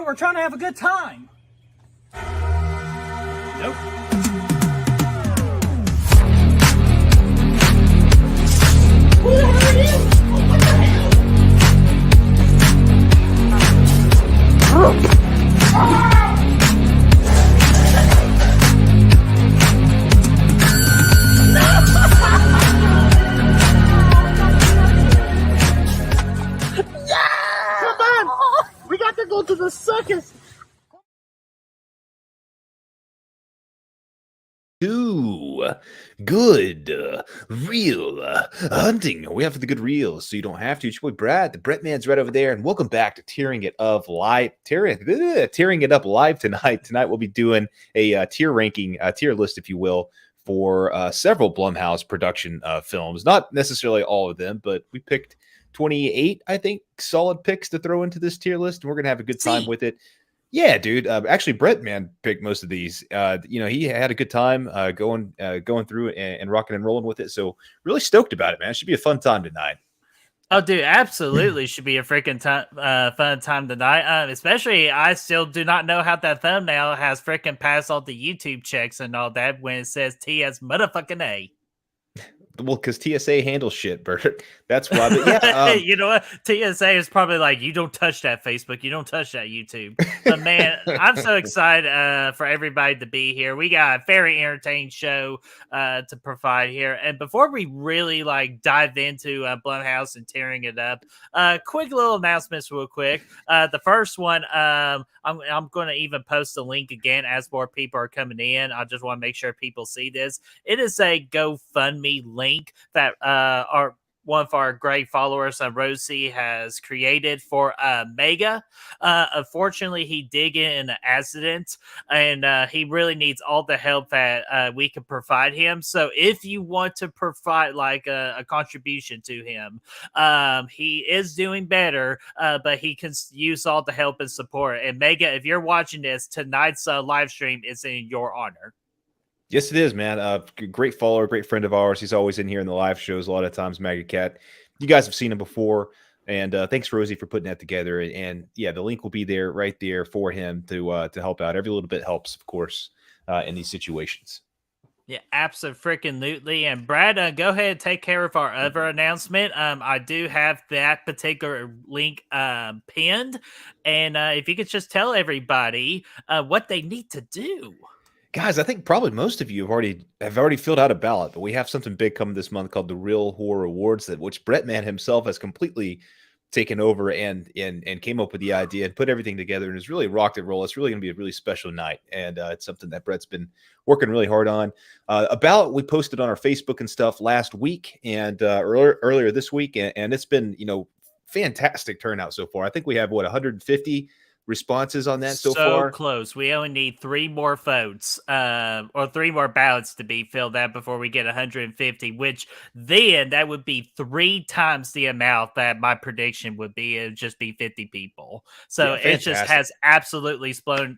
We're trying to have a good time. Nope. Who the hell are you? What the hell? Come on! We got to go to the circus! Good reel hunting. We have the good reels, so you don't have to. It's your boy Brad, the Brett Man's right over there, and welcome back to Tearing It Up Live. Tearing It Up Live tonight. Tonight we'll be doing a tier ranking, tier list, if you will, for several Blumhouse production films. Not necessarily all of them, but we picked 28, I think, solid picks to throw into this tier list, and we're gonna have a good time with it. Yeah, dude. Actually, Brett, man, picked most of these. He had a good time going through and rocking and rolling with it. So really stoked about it, man. It should be a fun time tonight. Oh, dude, absolutely should be a freaking fun time tonight. Especially, I still do not know how that thumbnail has freaking passed all the YouTube checks and all that when it says TS motherfucking A. Well, because TSA handles shit, Bert. That's why. But yeah, you know what? TSA is probably like, you don't touch that Facebook, you don't touch that YouTube. But man, I'm so excited for everybody to be here. We got a very entertaining show to provide here. And before we really dive into Blumhouse and tearing it up, quick little announcements, real quick. The first one, I'm going to even post the link again as more people are coming in. I just want to make sure people see this. It is a GoFundMe link that one of our great followers, Rosie, has created for Mega. Unfortunately, he did get in an accident, and he really needs all the help that we can provide him. So if you want to provide a contribution to him, he is doing better, but he can use all the help and support. And Mega, if you're watching this, tonight's live stream is in your honor. Yes, it is, man. Great follower, great friend of ours. He's always in here in the live shows a lot of times, Maggot Cat. You guys have seen him before. And thanks, Rosie, for putting that together. And yeah, the link will be there right there for him to help out. Every little bit helps, of course, in these situations. Yeah, absolutely. And Brad, go ahead and take care of our other announcement. I do have that particular link pinned. And if you could just tell everybody what they need to do. Guys, I think probably most of you have already filled out a ballot, but we have something big coming this month called the Real Horror Awards, which Brettman himself has completely taken over and came up with the idea and put everything together and has really rocked and rolled. It's really going to be a really special night, and it's something that Brett's been working really hard on. A ballot we posted on our Facebook and stuff last week and earlier this week, and it's been fantastic turnout so far. I think we have 150 responses on that so far. Close. We only need 3 more votes or 3 more ballots to be filled out before we get 150, which then that would be 3 times the amount that my prediction would be. It would just be 50 people. So yeah, it just has absolutely blown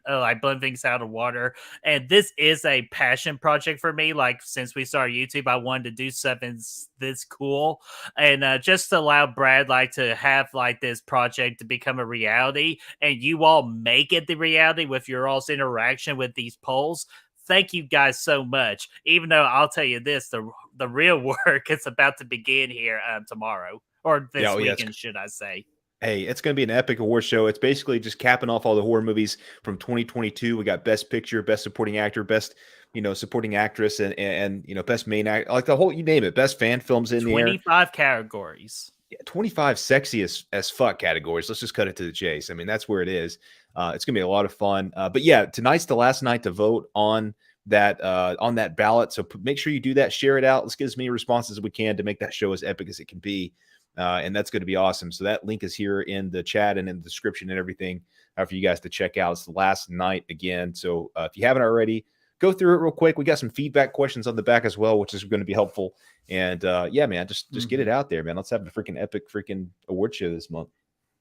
things out of water. And this is a passion project for me. Since we started YouTube, I wanted to do something this cool, and just to allow Brad to have this project to become a reality, and you all make it the reality with your all's interaction with these polls. Thank you guys so much. Even though I'll tell you this, the real work is about to begin here tomorrow, or this weekend, should I say. Hey, it's going to be an epic award show. It's basically just capping off all the horror movies from 2022. We got Best Picture, Best Supporting Actor, Best supporting actress, and best main act, the whole, you name it, best fan films in 25 categories. 25 sexy as fuck categories. Let's just cut it to the chase. I mean, that's where it is. It's gonna be a lot of fun. But yeah, tonight's the last night to vote on that ballot. So make sure you do that. Share it out. Let's get as many responses as we can to make that show as epic as it can be. And that's going to be awesome. So that link is here in the chat and in the description and everything for you guys to check out. It's the last night again. So if you haven't already, go through it real quick. We got some feedback questions on the back as well, which is going to be helpful. And yeah, man, just get it out there, man. Let's have a freaking epic freaking award show this month.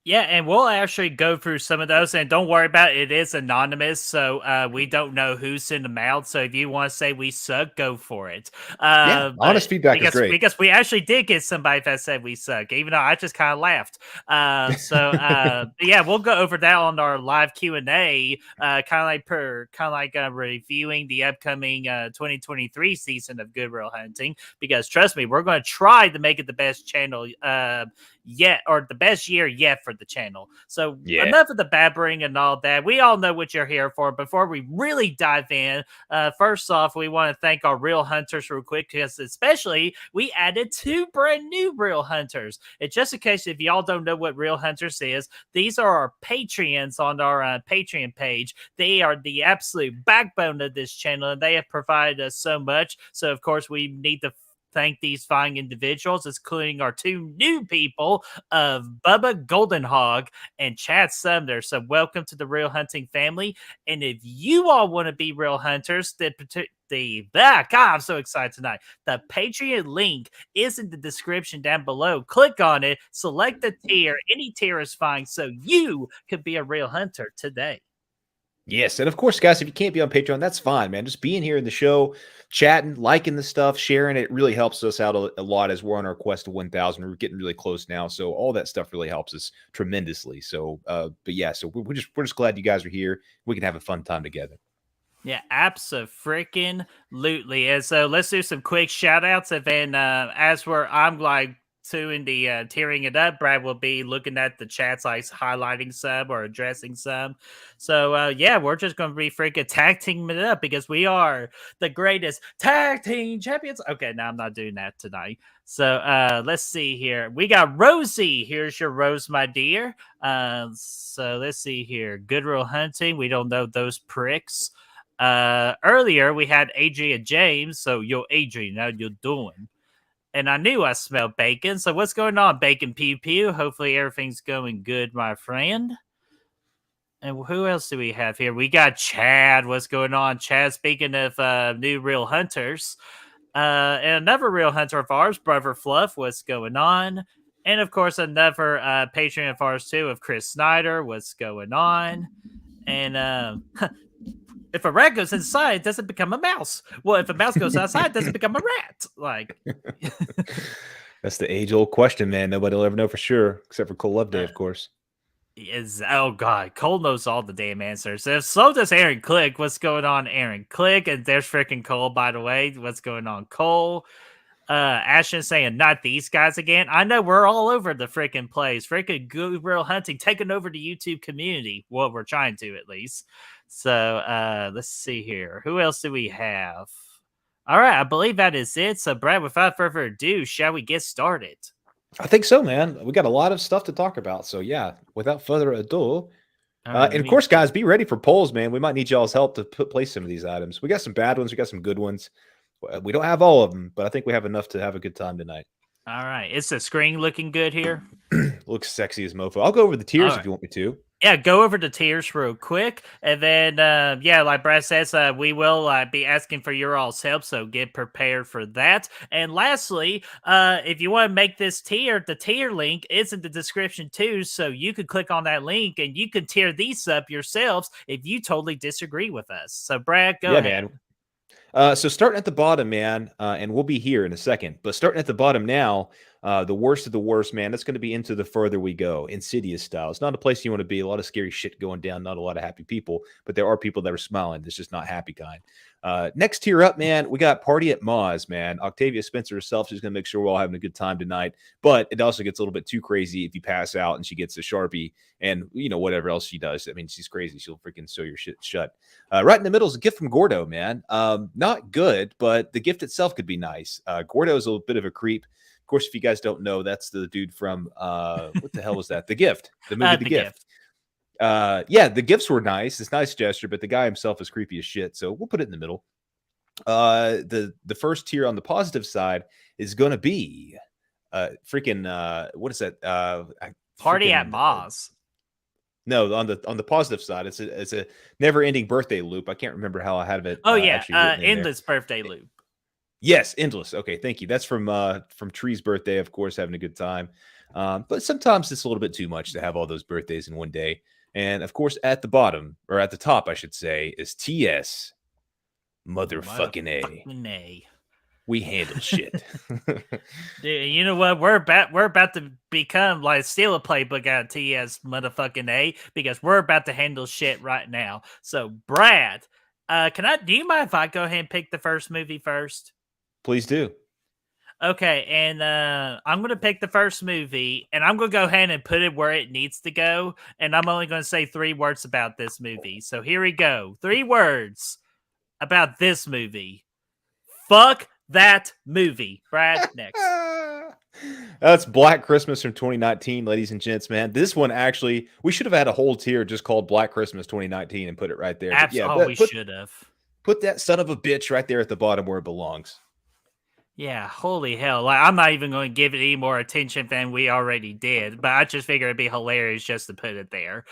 Yeah, and we'll actually go through some of those, and don't worry about it. It is anonymous, so we don't know who sent them out. So if you want to say we suck, go for it. Yeah, But honest feedback is great. because we actually did get somebody that said we suck, even though I just kind of laughed. But yeah, we'll go over that on our live Q&A, kind of like reviewing the upcoming 2023 season of Good Real Hunting. Because trust me, we're going to try to make it the best channel yet, or the best year yet for the channel. So enough of the babbling and all that. We all know what you're here for. Before we really dive in, first off, we want to thank our real hunters real quick, because especially we added 2 brand new real hunters. And just in case if y'all don't know what real hunters is, these are our Patreons on our Patreon page. They are the absolute backbone of this channel, and they have provided us so much. So of course we need to thank these fine individuals, including our 2 new people of Bubba Goldenhog and Chad Sumner. So welcome to the Real Hunting family. And if you all want to be real hunters, God, I'm so excited tonight. The Patreon link is in the description down below. Click on it, select the tier. Any tier is fine, so you could be a real hunter today. Yes, and of course, guys, if you can't be on Patreon, that's fine, man. Just being here in the show, chatting, liking the stuff, sharing it really helps us out a lot as we're on our quest to 1,000. We're getting really close now, so all that stuff really helps us tremendously. So, but yeah, so we're just glad you guys are here. We can have a fun time together. Yeah, absolutely. And so let's do some quick shout outs. And then I'm like doing the tearing it up, Brad will be looking at the chats, like highlighting some or addressing some. So yeah, we're just going to be freaking tag teaming it up, because we are the greatest tag team champions. Okay, now I'm not doing that tonight. So let's see here. We got Rosie. Here's your rose, my dear. So let's see here. Good Real Hunting. We don't know those pricks. Earlier we had Adrian James. So yo, Adrian, how you doing? And I knew I smelled bacon. So what's going on, Bacon Pew Pew? Hopefully everything's going good, my friend. And who else do we have here? We got Chad. What's going on, Chad? Speaking of new real hunters, and another real hunter of ours, Brother Fluff. What's going on? And of course, another patron of ours too, of Chris Snyder. What's going on? And if a rat goes inside, does it become a mouse? Well, if a mouse goes outside, does it become a rat? Like, that's the age-old question, man. Nobody will ever know for sure, except for Cole Loveday, of course. Oh god, Cole knows all the damn answers. So does Aaron Click. What's going on, Aaron Click? And there's freaking Cole, by the way. What's going on, Cole? Ashton saying, not these guys again. I know we're all over the freaking place. Freaking Good Real Hunting taking over the YouTube community. Well, we're trying to, at least. So let's see here. Who else do we have? All right, I believe that is it. So, Brad, without further ado, shall we get started? I think so, man. We got a lot of stuff to talk about. So, yeah, without further ado. And of course, guys, be ready for polls, man. We might need y'all's help to place some of these items. We got some bad ones. We got some good ones. We don't have all of them, but I think we have enough to have a good time tonight. All right. Is the screen looking good here? Looks sexy as mofo. I'll go over the tiers if you want me to. Yeah, go over the tiers real quick. And then, yeah, like Brad says, we will be asking for your all's help, so get prepared for that. And lastly, if you want to make this tier, the tier link is in the description too, so you could click on that link and you could tier these up yourselves if you totally disagree with us. So, Brad, go ahead. Man. So starting at the bottom, man, and we'll be here in a second, but starting at the bottom now, the worst of the worst, man, that's going to be Into the Further We Go, Insidious style. It's not a place you want to be. A lot of scary shit going down, not a lot of happy people, but there are people that are smiling. It's just not happy kind. Next tier up, man, we got Party at Ma's, man. Octavia Spencer herself, she's going to make sure we're all having a good time tonight, but it also gets a little bit too crazy if you pass out and she gets a Sharpie and, you know, whatever else she does. I mean, she's crazy. She'll freaking sew your shit shut. Right in the middle is a gift from Gordo, man. Not good, but the gift itself could be nice. Gordo is a bit of a creep. Of course, if you guys don't know, that's the dude from, what the hell was that? The Gift, the movie The Gift. Yeah, the gifts were nice. It's a nice gesture, but the guy himself is creepy as shit. So we'll put it in the middle. The first tier on the positive side is going to be freaking what is that? Party at Ma's. No, on the positive side, it's a never-ending birthday loop. I can't remember how I had it. Oh yeah, endless birthday loop. Yes, endless. Okay, thank you. That's from Tree's birthday, of course, having a good time. But sometimes it's a little bit too much to have all those birthdays in one day. And of course, at the bottom, or at the top, I should say, is TS motherfucking A. Motherfucking A. We handle shit. Dude, you know what? We're about to become like steal a playbook out of TS motherfucking A because we're about to handle shit right now. So, Brad, do you mind if I go ahead and pick the first movie first? Please do. Okay, and I'm going to pick the first movie, and I'm going to go ahead and put it where it needs to go, and I'm only going to say 3 words about this movie. So here we go. 3 words about this movie. Fuck that movie. Brad, next. That's Black Christmas from 2019, ladies and gents, man. This one actually, we should have had a whole tier just called Black Christmas 2019 and put it right there. Absolutely, we should have. Put that son of a bitch right there at the bottom where it belongs. Yeah, holy hell. Like, I'm not even going to give it any more attention than we already did, but I just figured it'd be hilarious just to put it there.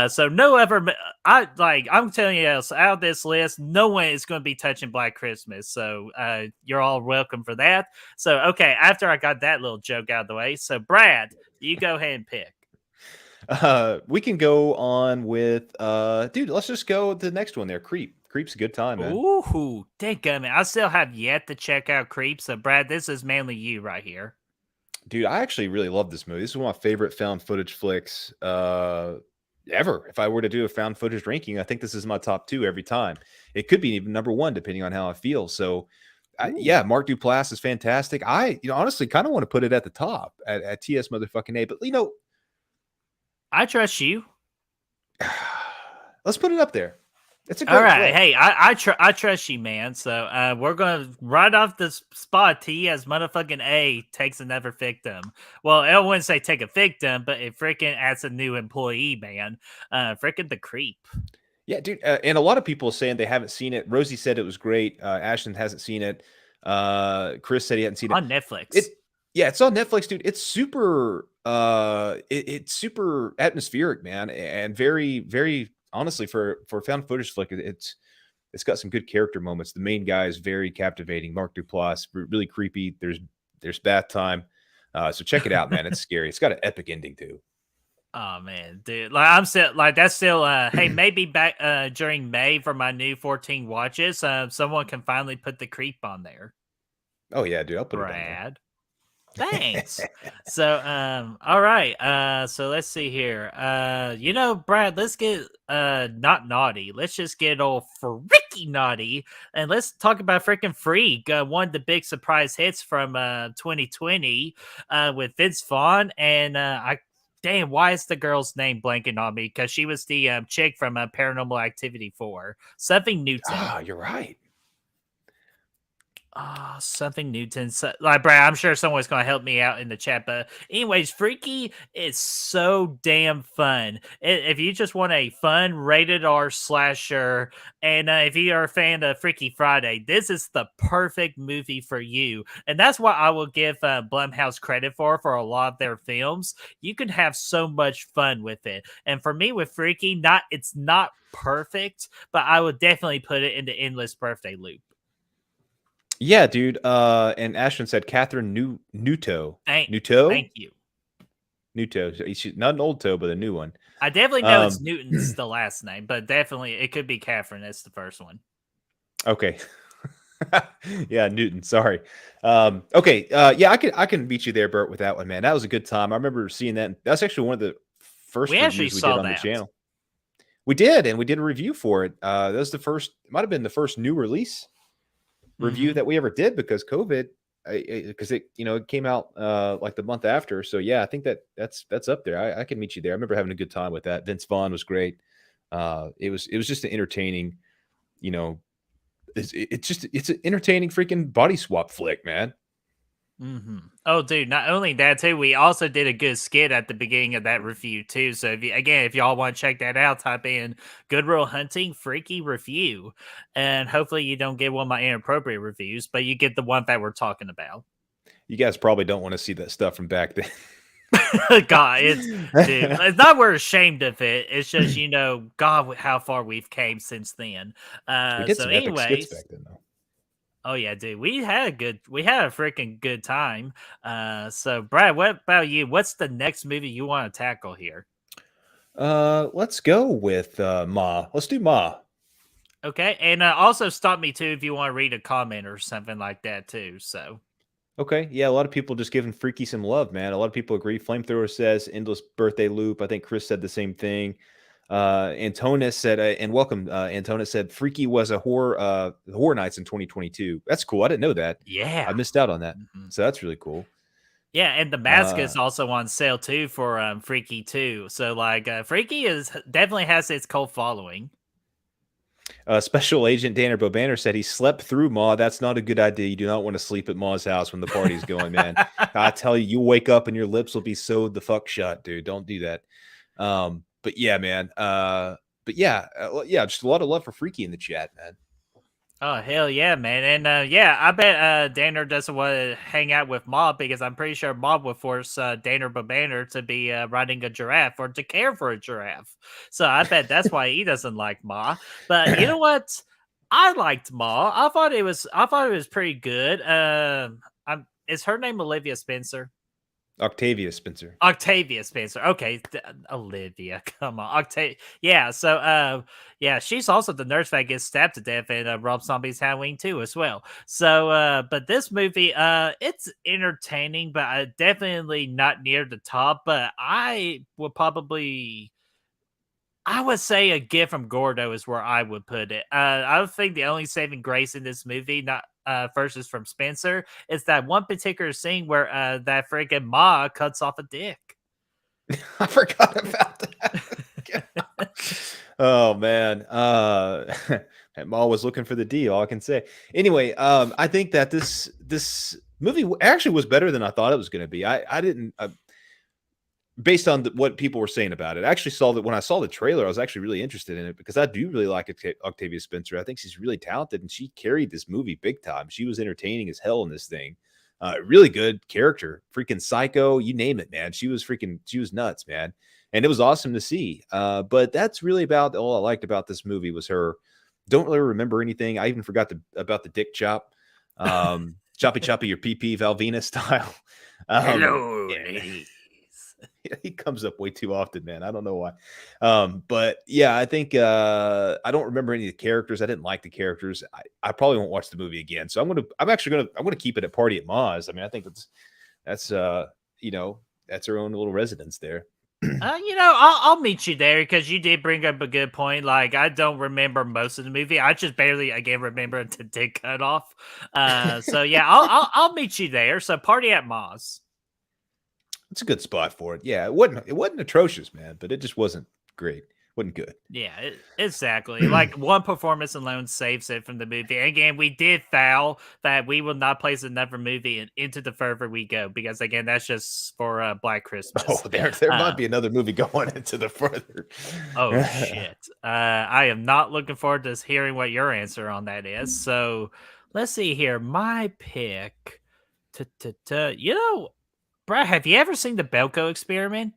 So I'm telling you else, out of this list, no one is going to be touching Black Christmas. So you're all welcome for that. So, okay, after I got that little joke out of the way, so Brad, you go ahead and pick. We can go on with, dude, let's just go with the next one there, Creep. Creep's a good time, man. Ooh, dadgummit. I still have yet to check out Creep. So, Brad, this is mainly you right here. Dude, I actually really love this movie. This is one of my favorite found footage flicks ever. If I were to do a found footage ranking, I think this is my top 2 every time. It could be even number 1, depending on how I feel. So, yeah, Mark Duplass is fantastic. I, honestly kind of want to put it at the top at TS motherfucking A. But, I trust you. Let's put it up there. It's a great all right. flick. Hey, I trust you, man. So we're gonna right off the spot. T as motherfucking A takes another victim. Well, I wouldn't say take a victim, but it freaking adds a new employee, man. Freaking the Creep. Yeah, dude. And a lot of people saying they haven't seen it. Rosie said it was great. Ashton hasn't seen it. Chris said he hadn't seen it On Netflix. It's on Netflix, dude. It's super. It's super atmospheric, man, and very, very. Honestly, for found footage flick, it's got some good character moments. The main guy is very captivating. Mark Duplass, really creepy. There's bath time, so check it out, man. It's scary. It's got an epic ending too. Oh man, dude! Like I'm still like that's still. Hey, maybe back during May for my new 14 watches, someone can finally put the Creep on there. Oh yeah, dude. I'll put Brad. it on there. Thanks. So, all right. So let's see here. Brad, let's get not naughty. Let's just get all freaky naughty, and let's talk about freaking Freak. One of the big surprise hits from 2020 with Vince Vaughn, and damn, why is the girl's name blanking on me? Because she was the chick from Paranormal Activity 4. Something Newton. Ah, you're right. Something Newton. Like, Brad, I'm sure someone's going to help me out in the chat. But anyways, Freaky is so damn fun. If you just want a fun rated R slasher, and if you are a fan of Freaky Friday, this is the perfect movie for you. And that's what I will give Blumhouse credit for a lot of their films. You can have so much fun with it. And for me with Freaky, it's not perfect, but I would definitely put it in the endless birthday loop. Yeah, dude. And Ashton said Catherine Nuto. Nuto? Thank you. Nuto. She's not an old toe, but a new one. I definitely know it's Newton's the last name, but definitely it could be Catherine. That's the first one. Okay. Yeah, Newton. Sorry. Okay. Yeah, I can beat you there, Bert, with that one, man. That was a good time. I remember seeing that. That's actually one of the first reviews we did on the channel. We did, and we did a review for it. That was the first. It might have been the first new release review that we ever did because COVID, because it came out like the month after. So yeah, I think that's up there. I can meet you there. I remember having a good time with that. Vince Vaughn was great. It was just an entertaining, it's an entertaining freaking body swap flick, man. Oh, dude! Not only that, too, we also did a good skit at the beginning of that review too. So if y'all want to check that out, type in "Good Will Hunting Freaky Review," and hopefully you don't get one of my inappropriate reviews, but you get the one that we're talking about. You guys probably don't want to see that stuff from back then. God, it's not we're ashamed of it. It's just God, how far we've came since then. We did some epic skits back then, though. Oh yeah, dude. We had a freaking good time. So Brad, what about you? What's the next movie you want to tackle here? Let's go with Ma. Let's do Ma. Okay, and also stop me too if you want to read a comment or something like that too. So Okay, yeah, a lot of people just giving Freaky some love, man. A lot of people agree. Flamethrower says endless birthday loop. I think Chris said the same thing. Antonis said, and welcome. Antonis said, Freaky was a horror nights in 2022. That's cool. I didn't know that. I yeah. missed out on that. Mhm. So that's really cool. Yeah, and the mask is also on sale too for Freaky too. So like Freaky is definitely has its cult following. Special Agent Danner Bobanner said he slept through Ma. That's not a good idea. You do not want to sleep at Ma's house when the party's going, man. I tell you, you wake up and your lips will be sewed the fuck shut, dude. Don't do that. But yeah, man. But yeah, yeah, just a lot of love for Freaky in the chat, man. Oh hell yeah, man! And yeah, I bet Danner doesn't want to hang out with Mob because I'm pretty sure Mob would force Danner Babanner to be riding a giraffe or to care for a giraffe. So I bet that's why he doesn't like Ma. But you know what? I liked Ma. I thought it was pretty good. Is her name Olivia Spencer? Octavia Spencer. Octavia Spencer. Okay, Olivia. Come on, Octavia. Yeah. So, yeah, she's also the nurse that gets stabbed to death in Rob Zombie's Halloween 2 as well. So, but this movie, it's entertaining, but definitely not near the top. But I would say a gift from Gordo is where I would put it. I would think the only saving grace in this movie, not versus from Spencer, is that one particular scene where that freaking Ma cuts off a dick. I forgot about that. Oh man. Ma was looking for the D, all I can say. Anyway, I think that this movie actually was better than I thought it was going to be. I didn't based on what people were saying about it. I actually saw that when I saw the trailer, I was actually really interested in it because I do really like Octavia Spencer. I think she's really talented and she carried this movie big time. She was entertaining as hell in this thing. Really good character, freaking psycho, you name it, man. She was nuts, man. And it was awesome to see. But that's really about all I liked about this movie was her. Don't really remember anything. I even forgot about the dick chop. Choppy choppy your PP Valvina style. Hello, yeah. ladies. He comes up way too often, man. I don't know why. But yeah, I think I don't remember any of the characters. I didn't like the characters. I probably won't watch the movie again. So I'm gonna keep it at Party at Ma's. I mean, I think that's that's her own little residence there. I'll meet you there because you did bring up a good point. Like, I don't remember most of the movie. I just barely again remember the dick cut off. So yeah, I'll meet you there. So Party at Ma's. It's a good spot for it. Yeah, it wasn't atrocious, man, but it just wasn't great. Wasn't good. Yeah, exactly. Like one performance alone saves it from the movie. Again, we did foul that we will not place another movie Into the Further We Go because again, that's just for Black Christmas. Oh, there might be another movie going Into the Further. Oh shit! I am not looking forward to hearing what your answer on that is. So let's see here. My pick. Brad, have you ever seen the Belko Experiment?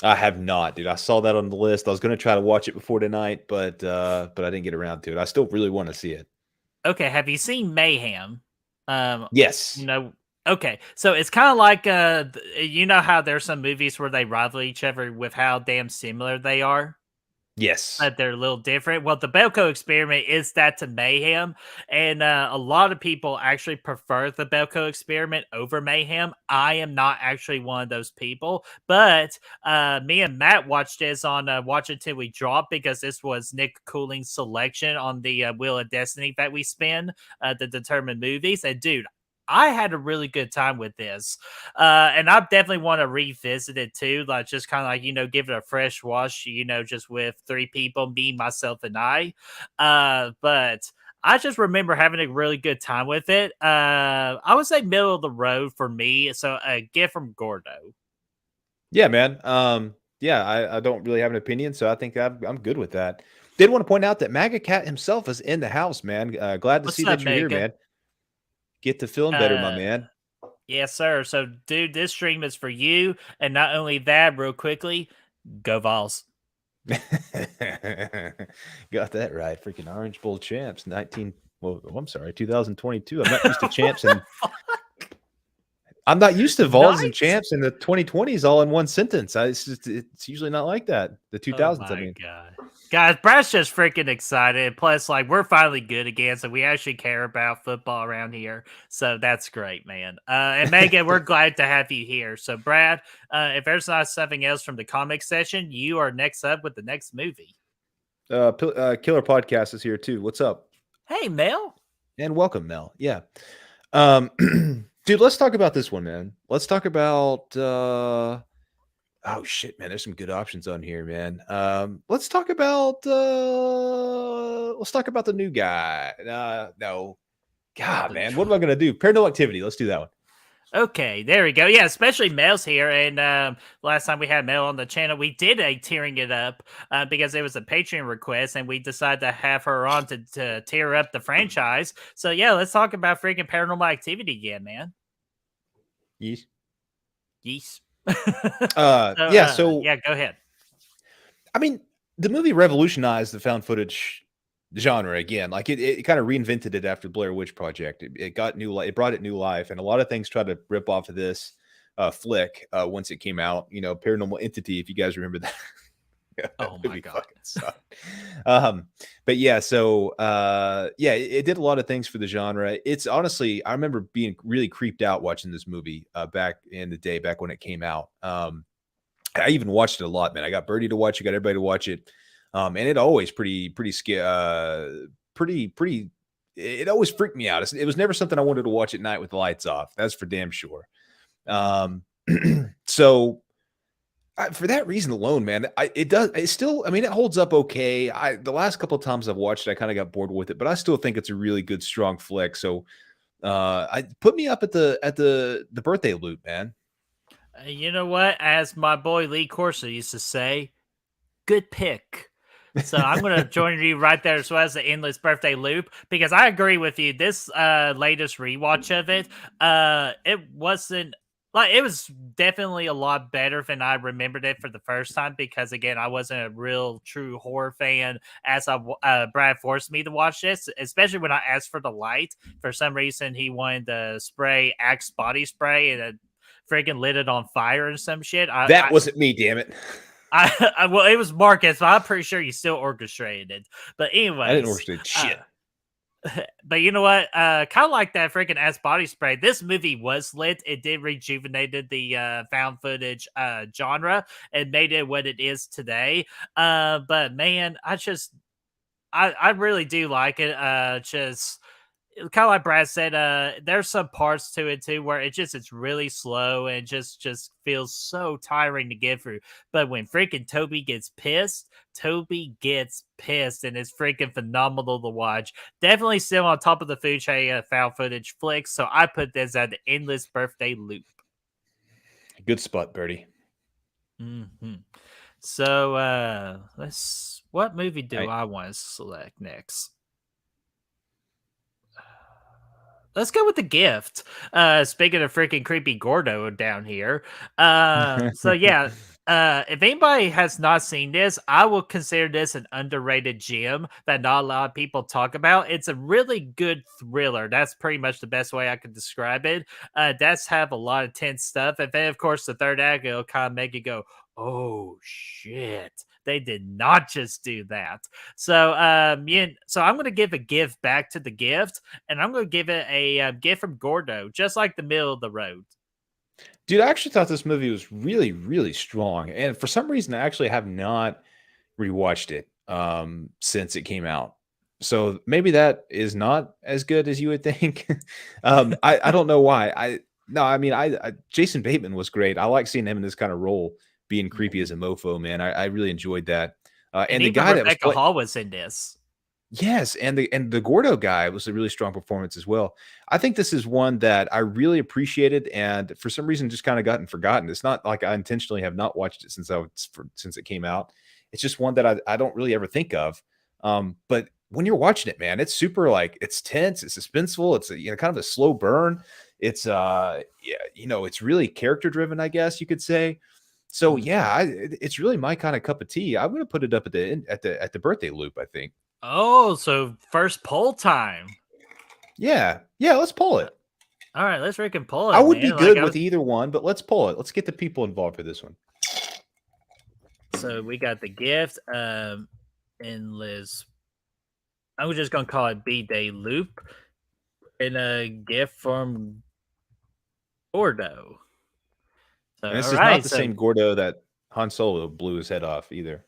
I have not, dude. I saw that on the list. I was going to try to watch it before tonight, but I didn't get around to it. I still really want to see it. Okay, have you seen Mayhem? Yes. Okay, so it's kind of like you know how there's some movies where they rival each other with how damn similar they are. Yes. But they're a little different. Well, the Belko Experiment is that to Mayhem, and a lot of people actually prefer the Belko Experiment over Mayhem. I am not actually one of those people, but me and Matt watched this on Watch It Till We Drop because this was Nick Cooling's selection on the Wheel of Destiny that we spin to determine movies. And dude, I had a really good time with this. And I definitely want to revisit it too. Like just kind of like, give it a fresh wash, just with 3 people, me, myself, and I. But I just remember having a really good time with it. I would say middle of the road for me. So a gift from Gordo. Yeah, man. Yeah, I don't really have an opinion, so I think I'm good with that. Did want to point out that Maga Cat himself is in the house, man. Glad to see that you're here, man. Get to feeling better, my man. Yes, sir. So, dude, this stream is for you. And not only that, real quickly, go Vols. Got that right. Freaking Orange Bowl champs, 19. Well, I'm sorry, 2022. I'm not used to champs, and I'm not used to Vols and Nice. champs in the 2020s all in one sentence. It's usually not like that. The Oh 2000s, I my mean. god. Guys, Brad's just freaking excited. Plus, like, we're finally good again, so we actually care about football around here. So that's great, man. And Megan, we're glad to have you here. So, Brad, if there's not something else from the comic session, you are next up with the next movie. Killer Podcast is here too. What's up? Hey, Mel. And welcome, Mel. Yeah. Dude, let's talk about this one, man. Let's talk about oh shit, man. There's some good options on here, man. Let's talk about the new guy. No. God, man, what am I gonna do? Paranormal Activity. Let's do that one. Okay, there we go. Yeah, especially Mel's here. And last time we had Mel on the channel, we did a tearing it up because it was a Patreon request, and we decided to have her on to tear up the franchise. So yeah, let's talk about freaking Paranormal Activity again, man. Yes. Yes. So yeah, go ahead. I mean, the movie revolutionized the found footage genre again. Like it kind of reinvented it after Blair Witch Project. It got new life. It brought it new life, and a lot of things tried to rip off of this flick once it came out. You know, Paranormal Entity, if you guys remember that. Oh my god. But yeah, so yeah, it did a lot of things for the genre. It's honestly, I remember being really creeped out watching this movie back in the day, back when it came out. I even watched it a lot, man. I got Birdie to watch it, got everybody to watch it. And it always pretty it always freaked me out. It was never something I wanted to watch at night with the lights off. That's for damn sure. So for that reason alone, man, it holds up okay. The last couple of times I've watched it, I kind of got bored with it, but I still think it's a really good, strong flick. So I put me up at the birthday loop, man. You know what? As my boy Lee Corso used to say, good pick. So I'm going to join you right there as well as the endless birthday loop, because I agree with you. This latest rewatch of it, it wasn't like, it was definitely a lot better than I remembered it for the first time, because again, I wasn't a real true horror fan as Brad forced me to watch this, especially when I asked for the light. For some reason, he wanted to spray Axe body spray and it friggin' lit it on fire and some shit. That wasn't me, damn it. Well, it was Marcus, but I'm pretty sure you still orchestrated it. But anyway, I didn't orchestrate shit. But you know what? Kind of like that freaking ass body spray. This movie was lit. It did rejuvenated the found footage genre and made it what it is today. But man, I really do like it. Just kind of like Brad said, there's some parts to it too where it's really slow and just feels so tiring to get through. But when freaking Toby gets pissed, and it's freaking phenomenal to watch. Definitely still on top of the food chain found footage flicks. So I put this at the endless birthday loop. Good spot, Birdie. Mm-hmm. So what movie do I want to select next? Let's go with The Gift. Speaking of freaking creepy Gordo down here. So yeah, if anybody has not seen this, I will consider this an underrated gem that not a lot of people talk about. It's a really good thriller. That's pretty much the best way I could describe it. It does have a lot of tense stuff. And then, of course, the third act, it'll kind of make you go, oh, shit. They did not just do that. So, so I'm going to give a gift back to The Gift, and I'm going to give it a gift from Gordo, just like the middle of the road. Dude, I actually thought this movie was really, really strong. And for some reason, I actually have not rewatched it since it came out. So maybe that is not as good as you would think. I don't know why. Jason Bateman was great. I like seeing him in this kind of role, being creepy as a mofo, man. I really enjoyed that. And the guy Rebecca Hall was in this. Yes, and the Gordo guy was a really strong performance as well. I think this is one that I really appreciated, and for some reason just kind of gotten forgotten. It's not like I intentionally have not watched it since it came out. It's just one that I don't really ever think of. But when you're watching it, man, it's super, like, it's tense, it's suspenseful, it's kind of a slow burn. It's it's really character driven, I guess you could say. So yeah, it's really my kind of cup of tea. I'm gonna put it up at the end, at the birthday loop. I think. Oh, so first poll time. Yeah, let's pull it. All right, let's freaking pull it, I would man. be Like good with either one, but let's pull it. Let's get the people involved for this one. So we got the gift, endless. I'm just gonna call it B-Day Loop, and a gift from Gordo. So And this all is right, not the same Gordo that Han Solo blew his head off either.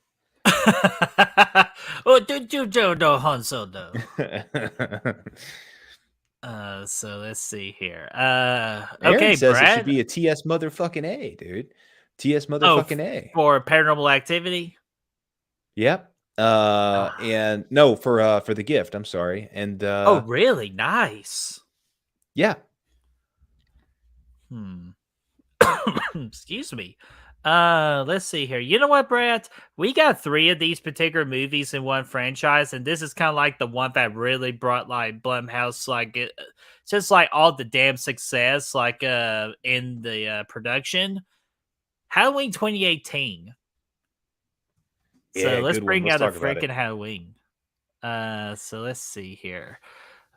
Oh, did you do Han Solo? So let's see here. Aaron Okay, says it should Brad. be a TS motherfucking A, dude. TS motherfucking A. For Paranormal Activity. Yep. And no, for the gift. I'm sorry. And Oh, really? Nice. yeah. Excuse me. Let's see here. You know what, Brad? We got 3 of these particular movies in one franchise, and this is kind of like the one that really brought like Blumhouse, like just like all the damn success, like in the production. Halloween 2018. Yeah, So let's good one. bring Let's out a talk about it. freaking Halloween. So let's see here.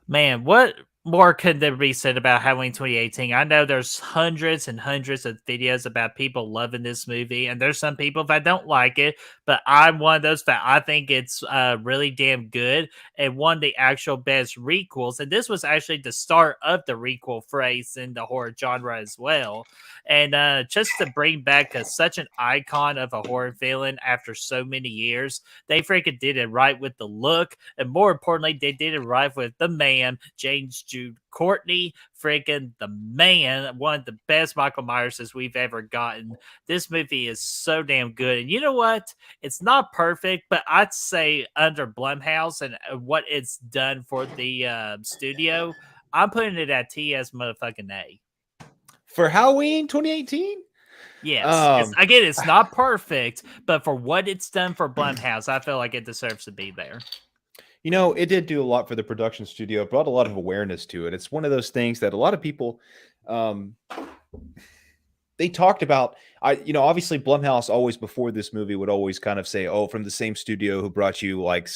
Man, what more could there be said about Halloween 2018? I know there's hundreds and hundreds of videos about people loving this movie, and there's some people that don't like it, but I'm one of those that I think it's really damn good and one of the actual best requels. And this was actually the start of the requel phrase in the horror genre as well. And just to bring back such an icon of a horror villain after so many years, they freaking did it right with the look, and more importantly, they did it right with the man, James Jude Courtney, freaking the man, one of the best Michael Myerses we've ever gotten. This movie is so damn good. And you know what? It's not perfect, but I'd say under Blumhouse and what it's done for the studio, I'm putting it at TS motherfucking A. For Halloween 2018? Yes. It's not perfect, but for what it's done for Blumhouse, I feel like it deserves to be there. You know, it did do a lot for the production studio. It brought a lot of awareness to it. It's one of those things that a lot of people, they talked about. Obviously Blumhouse always before this movie would always kind of say, "Oh, from the same studio who brought you like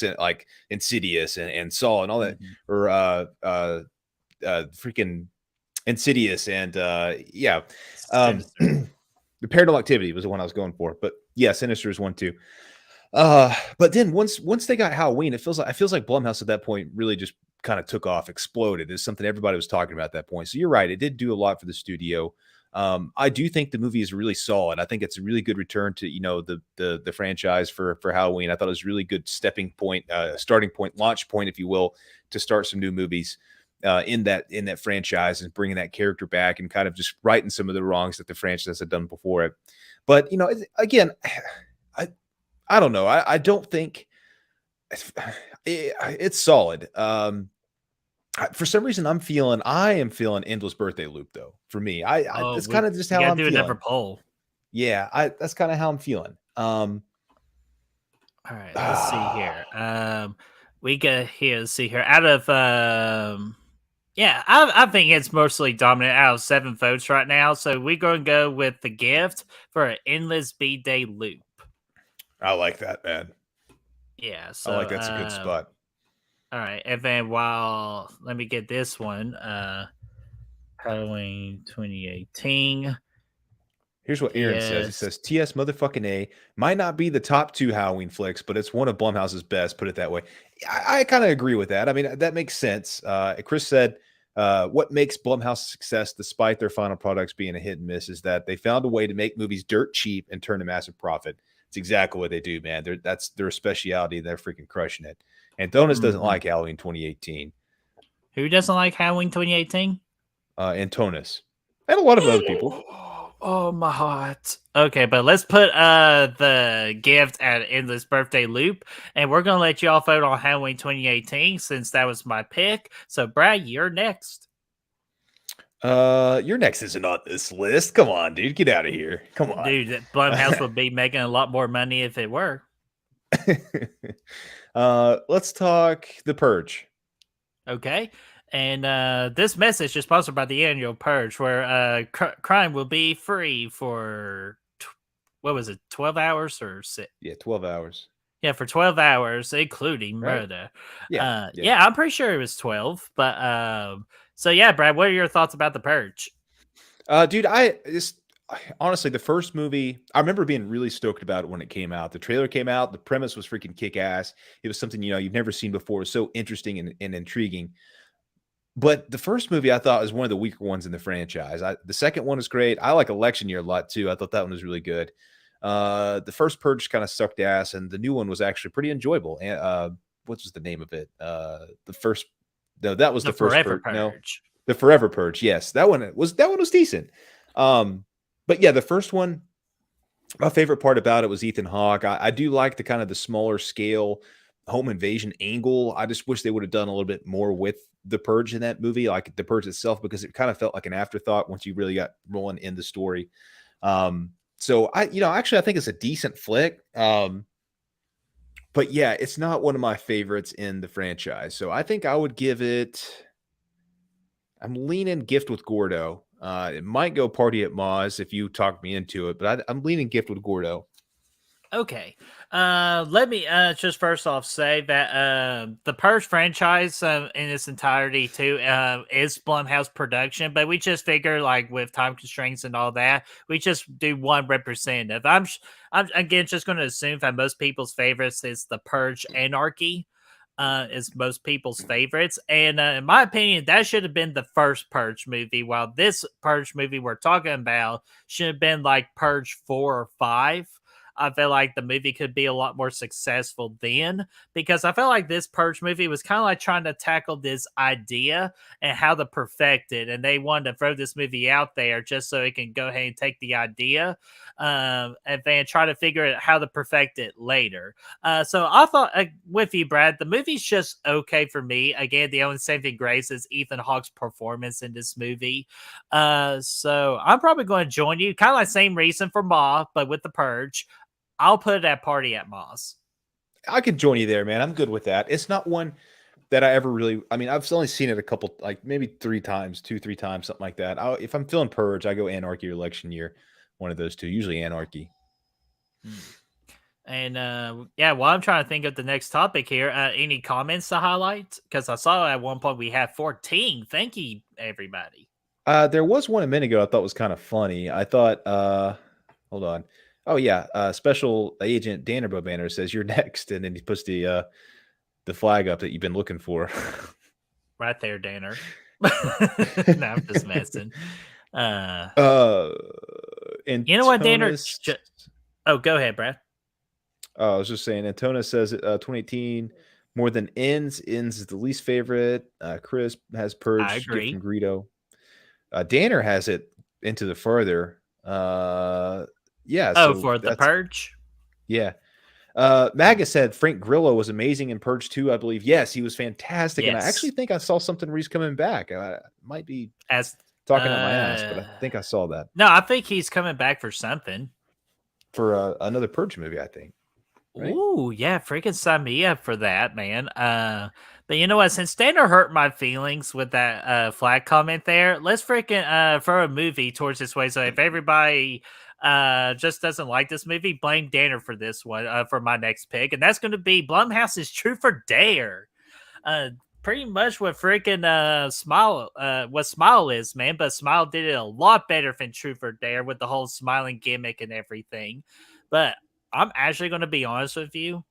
Insidious and Saw and all that, or freaking Insidious and the Paranormal Activity was the one I was going for, but yeah, Sinister is one too." But then once they got Halloween, it feels like Blumhouse at that point really just kind of took off, exploded. It's something everybody was talking about at that point. So you're right, it did do a lot for the studio. I do think the movie is really solid. I think it's a really good return to the franchise for Halloween. I thought it was a really good starting point, launch point, if you will, to start some new movies in that franchise and bringing that character back and kind of just righting some of the wrongs that the franchise had done before it. But again, I don't know. I don't think it's solid. For some reason, I am feeling Endless Birthday Loop though. For me, that's kind of just how I'm do feeling. Another poll. Yeah, that's kind of how I'm feeling. All right, let's see here. We got here. Let's see here. Out of I think it's mostly dominant out of 7 votes right now. So we're going to go with the gift for an Endless B-Day Loop. I like that, man. Yeah, so I like that's a good spot. All right, and then let me get this one. Halloween 2018. Here's what Aaron says. He says, TS motherfucking A might not be the top 2 Halloween flicks, but it's one of Blumhouse's best, put it that way. I kind of agree with that. I mean, that makes sense. Chris said, what makes Blumhouse a success despite their final products being a hit and miss is that they found a way to make movies dirt cheap and turn a massive profit. It's exactly what they do, man. That's their specialty. They're freaking crushing it. Antonis doesn't like Halloween 2018. Who doesn't like Halloween 2018? Antonis. And a lot of other people. Oh, my heart. Okay, but let's put the gift at Endless Birthday Loop, and we're going to let y'all vote on Halloween 2018 since that was my pick. So, Brad, you're next. Your next isn't on this list. Come on, dude. Get out of here. Come on. Dude, Blumhouse would be making a lot more money if it were. Let's talk The Purge. Okay. And this message is sponsored by the annual Purge, where crime will be free for what was it, 12 hours or six? Yeah, 12 hours. Yeah, for 12 hours, including Right? murder. Yeah. Yeah, I'm pretty sure it was 12. But so yeah, Brad, what are your thoughts about The Purge? Dude, honestly, the first movie, I remember being really stoked about it when it came out. The trailer came out, the premise was freaking kick ass. It was something, you've never seen before. It was so interesting and intriguing. But the first movie I thought was one of the weaker ones in the franchise. The second one was great. I like Election Year a lot too. I thought that one was really good. The first Purge kind of sucked ass, and the new one was actually pretty enjoyable. And what was the name of it? The first, no, that was the first Forever Purge. No, Purge. the Forever Purge. Yes, that one was decent. But yeah, the first one, my favorite part about it was Ethan Hawke. I do like the kind of the smaller scale home invasion angle. I just wish they would have done a little bit more with the Purge in that movie, like the Purge itself, because it kind of felt like an afterthought once you really got rolling in the story. So actually I think it's a decent flick. But yeah, it's not one of my favorites in the franchise. So I think I would give it, I'm leaning Gift with Gordo. It might go Party at Maz if you talk me into it, but I'm leaning Gift with Gordo. Okay. Let me just first off say that the Purge franchise in its entirety too is Blumhouse production, but we just figure like with time constraints and all that, we just do one representative. I'm again just going to assume that most people's favorites is the Purge Anarchy. Is most people's favorites, and in my opinion, that should have been the first Purge movie. While this Purge movie we're talking about should have been like Purge 4 or 5. I feel like the movie could be a lot more successful then, because I felt like this Purge movie was kind of like trying to tackle this idea and how to perfect it. And they wanted to throw this movie out there just so it can go ahead and take the idea and then try to figure out how to perfect it later. So I thought with you, Brad, the movie's just okay for me. Again, the only saving grace is Ethan Hawke's performance in this movie. So I'm probably going to join you. Kind of like same reason for Ma, but with the Purge. I'll put it at Party at Moss. I could join you there, man. I'm good with that. It's not one that I ever really, I mean, I've only seen it a couple, like maybe 3 times, 2-3 times, something like that. If I'm feeling Purge, I go Anarchy or Election Year, one of those two, usually Anarchy. And yeah, well, I'm trying to think of the next topic here. Any comments to highlight? Because I saw at one point we had 14. Thank you, everybody. There was one a minute ago I thought was kind of funny. I thought, hold on. Oh yeah, Special Agent Danner Banner says you're next, and then he puts the flag up that you've been looking for. Right there, Danner. No, I'm just messing. And you know what, Danner? Oh, go ahead, Brad. I was just saying, Antona says 2018 more than Ends. Ends is the least favorite. Chris has Purge. I agree. Gift from Greedo. Danner has it Into the Further. Yeah. Oh, so for the Purge? Yeah. Maga said Frank Grillo was amazing in Purge 2, I believe. Yes, he was fantastic. Yes. And I actually think I saw something where he's coming back. I might be talking out my ass, but I think I saw that. No, I think he's coming back for something. For another Purge movie, I think. Right? Ooh, yeah, freaking sign me up for that, man. But you know what? Since Danner hurt my feelings with that flag comment there, let's freaking throw a movie towards this way. So if everybody just doesn't like this movie, blame Danner for this one for my next pick, and that's going to be Blumhouse's Truth or Dare. Pretty much what freaking Smile is, man. But Smile did it a lot better than Truth or Dare with the whole smiling gimmick and everything. But I'm actually going to be honest with you.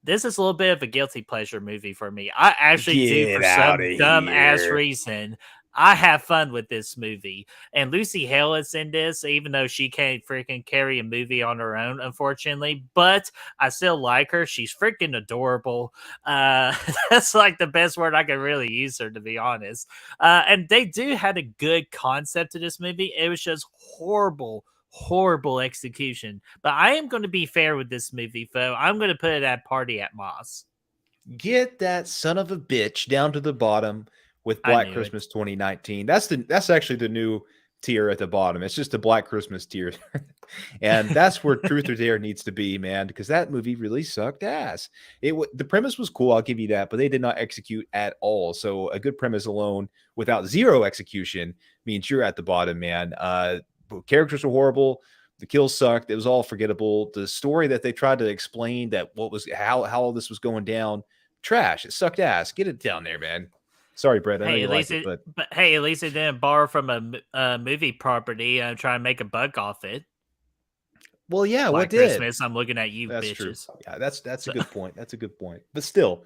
This is a little bit of a guilty pleasure movie for me. I actually do, for some dumb-ass reason, I have fun with this movie. And Lucy Hale is in this, even though she can't freaking carry a movie on her own, unfortunately. But I still like her. She's freaking adorable. That's like the best word I can really use her, to be honest. And they do have a good concept to this movie. It was just horrible execution. But I am going to be fair with this movie, though. I'm going to put it at Party at Moss. Get that son of a bitch down to the bottom with Black Christmas 2019. That's actually the new tier at the bottom. It's just a Black Christmas tier. And that's where Truth or Dare needs to be, man, because that movie really sucked ass. The premise was cool, I'll give you that, but they did not execute at all. So a good premise alone without zero execution means you're at the bottom, man. Characters are horrible. The kills sucked. It was all forgettable. The story that they tried to explain that how all this was going down, trash. It sucked ass. Get it down there, man. Sorry, Brett. I know Hey, you at like least it, but hey, at least it didn't borrow from a movie property and try and make a buck off it. well, yeah, what Black did? Christmas, I'm looking at you, That's bitches. true. Yeah, that's So, a good point. That's a good point. But still,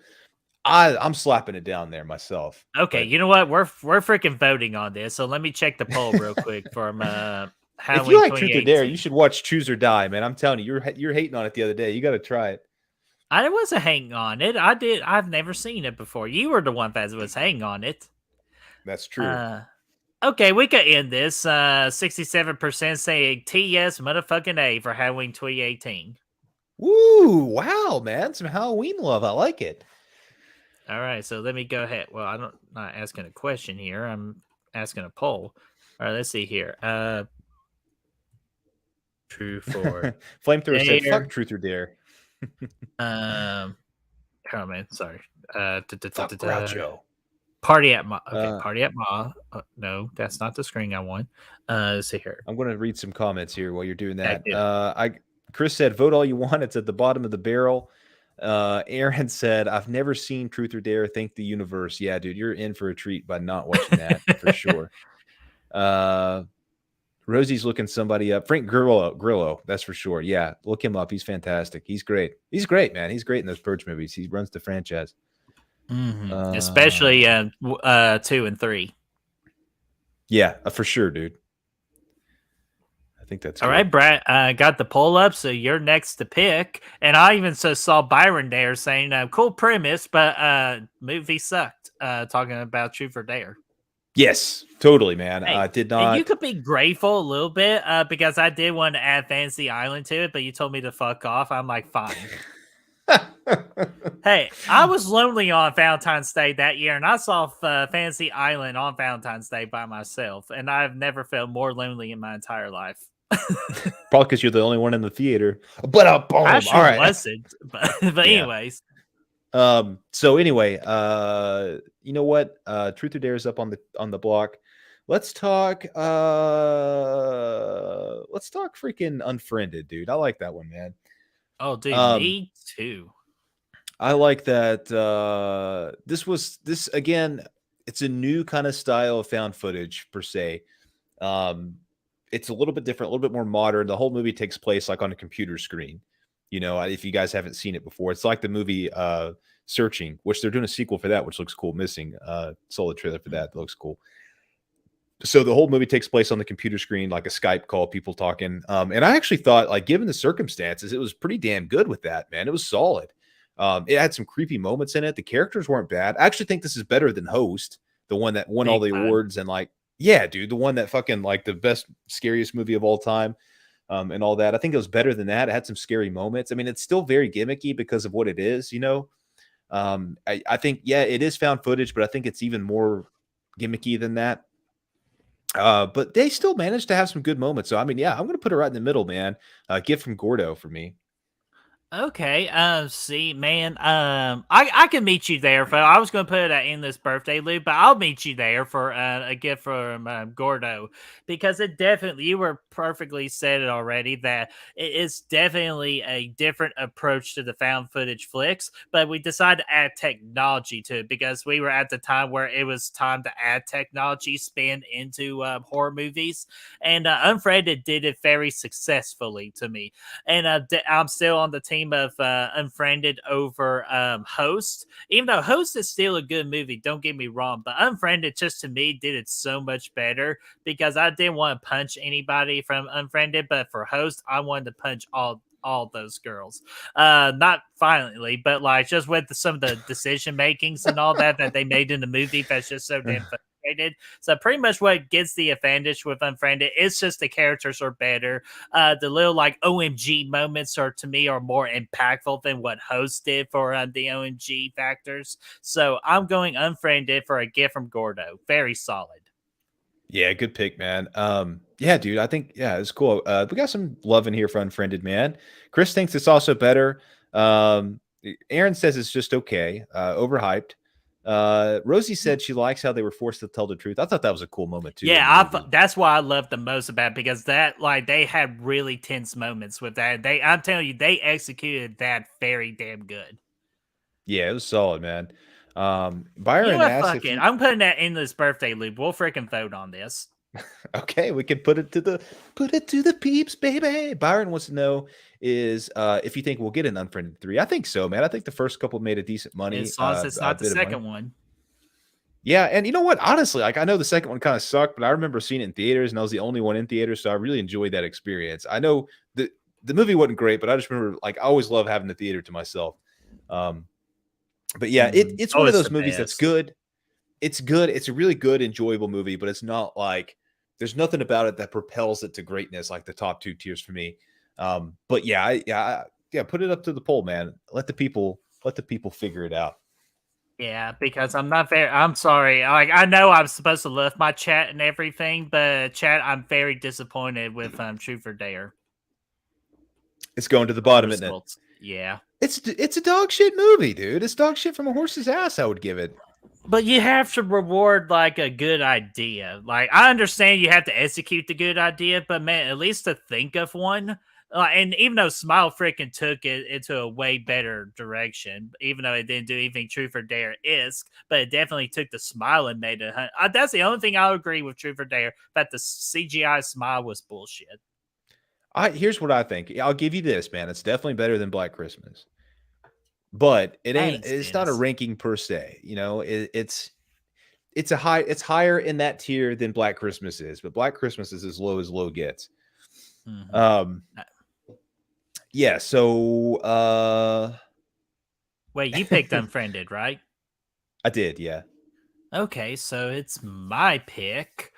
I'm slapping it down there myself. okay, But you know what? We're freaking voting on this. So let me check the poll real quick from if you Halloween like Truth or Dare, you 2018. should watch Choose or Die, man. I'm telling you, you're hating on it the other day. You got to try it. I wasn't hanging on it. I did. I've never seen it before. You were the one that was hanging on it. That's true. Okay, we could end this. 67% saying TS motherfucking A for Halloween 2018. Woo! Wow, man, some Halloween love. I like it. All right, so let me go ahead. Well, I'm not asking a question here. I'm asking a poll. All right, let's see here. True for Flamethrower said, Dare. "Fuck Truth or Dare." Oh man, sorry. Fuck Groucho. Party at Ma. Okay, Uh, Party at Ma. No, that's not the screen I want. Let's see here. I'm going to read some comments here while you're doing that. Active. Chris said, "Vote all you want. It's at the bottom of the barrel." Aaron said, "I've never seen Truth or Dare. Thank the universe." Yeah, dude, you're in for a treat by not watching that for sure. Rosie's looking somebody up. Frank Grillo, that's for sure. Yeah, look him up. He's fantastic. He's great. He's great, man. He's great in those Purge movies. He runs the franchise. Especially 2 and 3. Yeah, for sure, dude. I think that's all good. right, Brad. Got the poll up, so you're next to pick. And I even saw Byron there saying, "Cool premise, but movie sucked." Talking about Truth or Dare. Yes, totally, man. Hey, Did and not. you could be grateful a little bit because I did want to add Fantasy Island to it, but you told me to fuck off. I'm like, fine. Hey, I was lonely on Valentine's Day that year, and I saw Fantasy Island on Valentine's Day by myself, and I've never felt more lonely in my entire life. Probably because you're the only one in the theater. But all right. Wasn't, but Yeah. anyways. So anyway, you know what? Truth or Dare is up on the block. Let's talk freaking Unfriended, dude. I like that one, man. Oh, dude, me too. I like that. This again, it's a new kind of style of found footage per se. It's a little bit different, a little bit more modern. The whole movie takes place like on a computer screen. You know, if you guys haven't seen it before, it's like the movie Searching, which they're doing a sequel for that, which looks cool. Missing solid trailer for that looks cool. So the whole movie takes place on the computer screen, like a Skype call, people talking. And I actually thought, like, given the circumstances, it was pretty damn good with that, man. It was solid. It had some creepy moments in it. The characters weren't bad. I actually think this is better than Host, the one that won all the awards and like, yeah, dude, the one that fucking like the best, scariest movie of all time. And all that. I think it was better than that. It had some scary moments. I mean, it's still very gimmicky because of what it is, you know. I think, yeah, it is found footage, but I think it's even more gimmicky than that. But they still managed to have some good moments. So I mean, yeah, I'm gonna put it right in the middle, man. Gift from Gordo for me. Okay. See, man. I can meet you there. For I was going to put it in this birthday loop, but I'll meet you there for a gift from Gordo because it definitely. You were perfectly said it already that it is definitely a different approach to the found footage flicks, but we decided to add technology to it because we were at the time where it was time to add technology spin into horror movies, and Unfriended did it very successfully to me, and I'm still on the team of Unfriended over Host, even though Host is still a good movie, don't get me wrong, but Unfriended just to me did it so much better because I didn't want to punch anybody from Unfriended, but for Host I wanted to punch all those girls, not violently, but like just with some of the decision makings and all that they made in the movie that's just so damn frustrated. So pretty much what gets the advantage with Unfriended is just the characters are better. The little like OMG moments are to me are more impactful than what Host did for the OMG factors. So I'm going Unfriended for a gift from Gordo. Very solid. Yeah, good pick, man. Yeah, dude, I think it's cool. We got some love in here for Unfriended, man. Chris thinks it's also better. Aaron says it's just okay, overhyped. Rosie said she likes how they were forced to tell the truth. I thought that was a cool moment too. That's why I loved the most about it, because that like they had really tense moments with that. I'm telling you, they executed that very damn good. Yeah, it was solid, man. You know Byron what? asked Fuck if it. you I'm putting that in this birthday loop. We'll freaking vote on this. okay, we can put it to the peeps, baby. Byron wants to know is if you think we'll get an Unfriended 3. I think so, man. I think the first couple made a decent money, As long as it's a not the bit of money. second one. Yeah, and you know what? Honestly, like I know the second one kind of sucked, but I remember seeing it in theaters, and I was the only one in theaters, so I really enjoyed that experience. I know the movie wasn't great, but I just remember like I always love having the theater to myself. Um, but yeah, it's one of Always those the movies that's best. good. It's good. It's a really good, enjoyable movie, but it's not like there's nothing about it that propels it to greatness like the top 2 tiers for me. But yeah, yeah, put it up to the poll, man. Let the people figure it out. Yeah, because I'm not very. I'm sorry. Like I know I'm supposed to love my chat and everything, but chat, I'm very disappointed with Truth or Dare. It's going to the The bottom, isn't it? results. Yeah. It's a dog shit movie, dude. It's dog shit from a horse's ass, I would give it. But you have to reward like a good idea. Like I understand you have to execute the good idea, but man, at least to think of one. And even though Smile freaking took it into a way better direction, even though it didn't do anything Truth or Dare isk, but it definitely took the Smile and made it. That's the only thing I'll agree with Truth or Dare. That the CGI Smile was bullshit. Here's what I think. I'll give you this, man. It's definitely better than Black Christmas, but Thanks, it's not a Dennis. ranking per se. You know, it's it's higher in that tier than Black Christmas is, but Black Christmas is as low gets. Mhm. Um, yeah. So, Wait, you picked Unfriended, right? I did. Yeah. Okay, so it's my pick.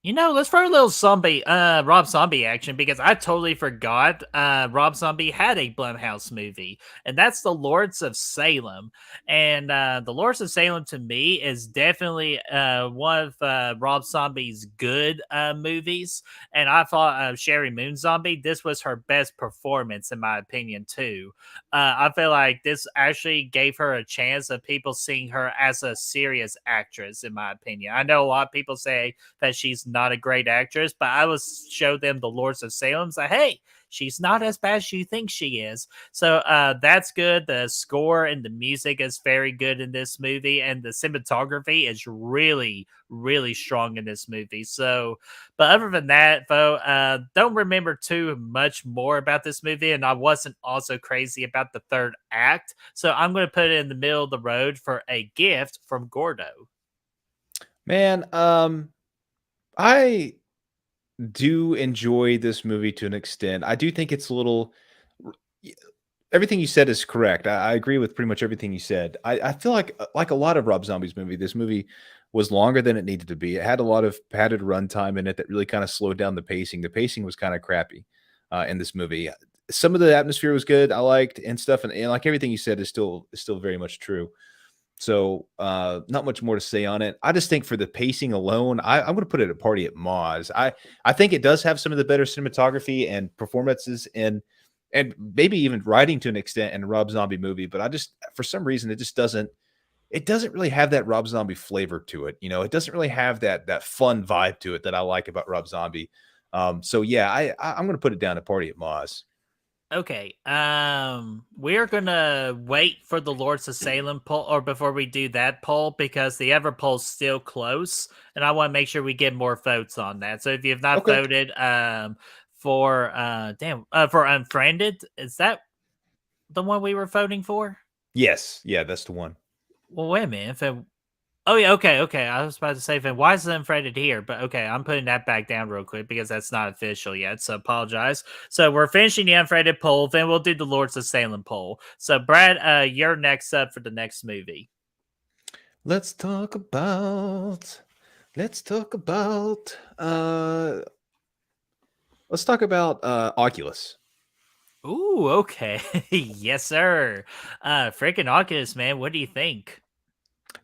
Let's throw a little Rob Zombie action, because I totally forgot Rob Zombie had a Blumhouse movie, and that's The Lords of Salem. And The Lords of Salem to me is definitely one of Rob Zombie's good movies. And I thought Sherry Moon Zombie, this was her best performance in my opinion too. I feel like this actually gave her a chance of people seeing her as a serious actress. In my opinion, I know a lot of people say that she's not a great actress, but I was show them The Lords of Salem. So hey, she's not as bad as you think she is. So that's good. The score and the music is very good in this movie, and the cinematography is really, really strong in this movie. So, but other than that, though, don't remember too much more about this movie, and I wasn't also crazy about the third act. So I'm going to put it in the middle of the road for a gift from Gordo. Man, I do enjoy this movie to an extent. I do think it's a little. Everything you said is correct. I agree with pretty much everything you said. I feel like a lot of Rob Zombie's movie, this movie was longer than it needed to be. It had a lot of padded runtime in it that really kind of slowed down the pacing. The pacing was kind of crappy in this movie. Some of the atmosphere was good. I liked and stuff, and like everything you said is still very much true. So not much more to say on it. I just think for the pacing alone, I'm going to put it at Party at Moz. I think it does have some of the better cinematography and performances and maybe even writing to an extent in a Rob Zombie movie. But I just for some reason it just doesn't really have that Rob Zombie flavor to it. You know, it doesn't really have that fun vibe to it that I like about Rob Zombie. So yeah, I'm going to put it down at Party at Moz. Okay. We're gonna wait for the Lords of Salem poll, or before we do that poll, because the other poll's still close, and I want to make sure we get more votes on that. So if you have not Okay. voted, for for Unfriended, is that the one we were voting for? Yes. Yeah, that's the one. Well, wait a minute. Oh yeah, okay. I was about to say, then why is it Unfriended here? But okay, I'm putting that back down real quick because that's not official yet. So apologize. So we're finishing the Unfriended poll, then we'll do the Lords of Salem poll. So Brad, you're next up for the next movie. Let's talk about Oculus. Ooh, okay. Yes, sir. Freaking Oculus, man. What do you think?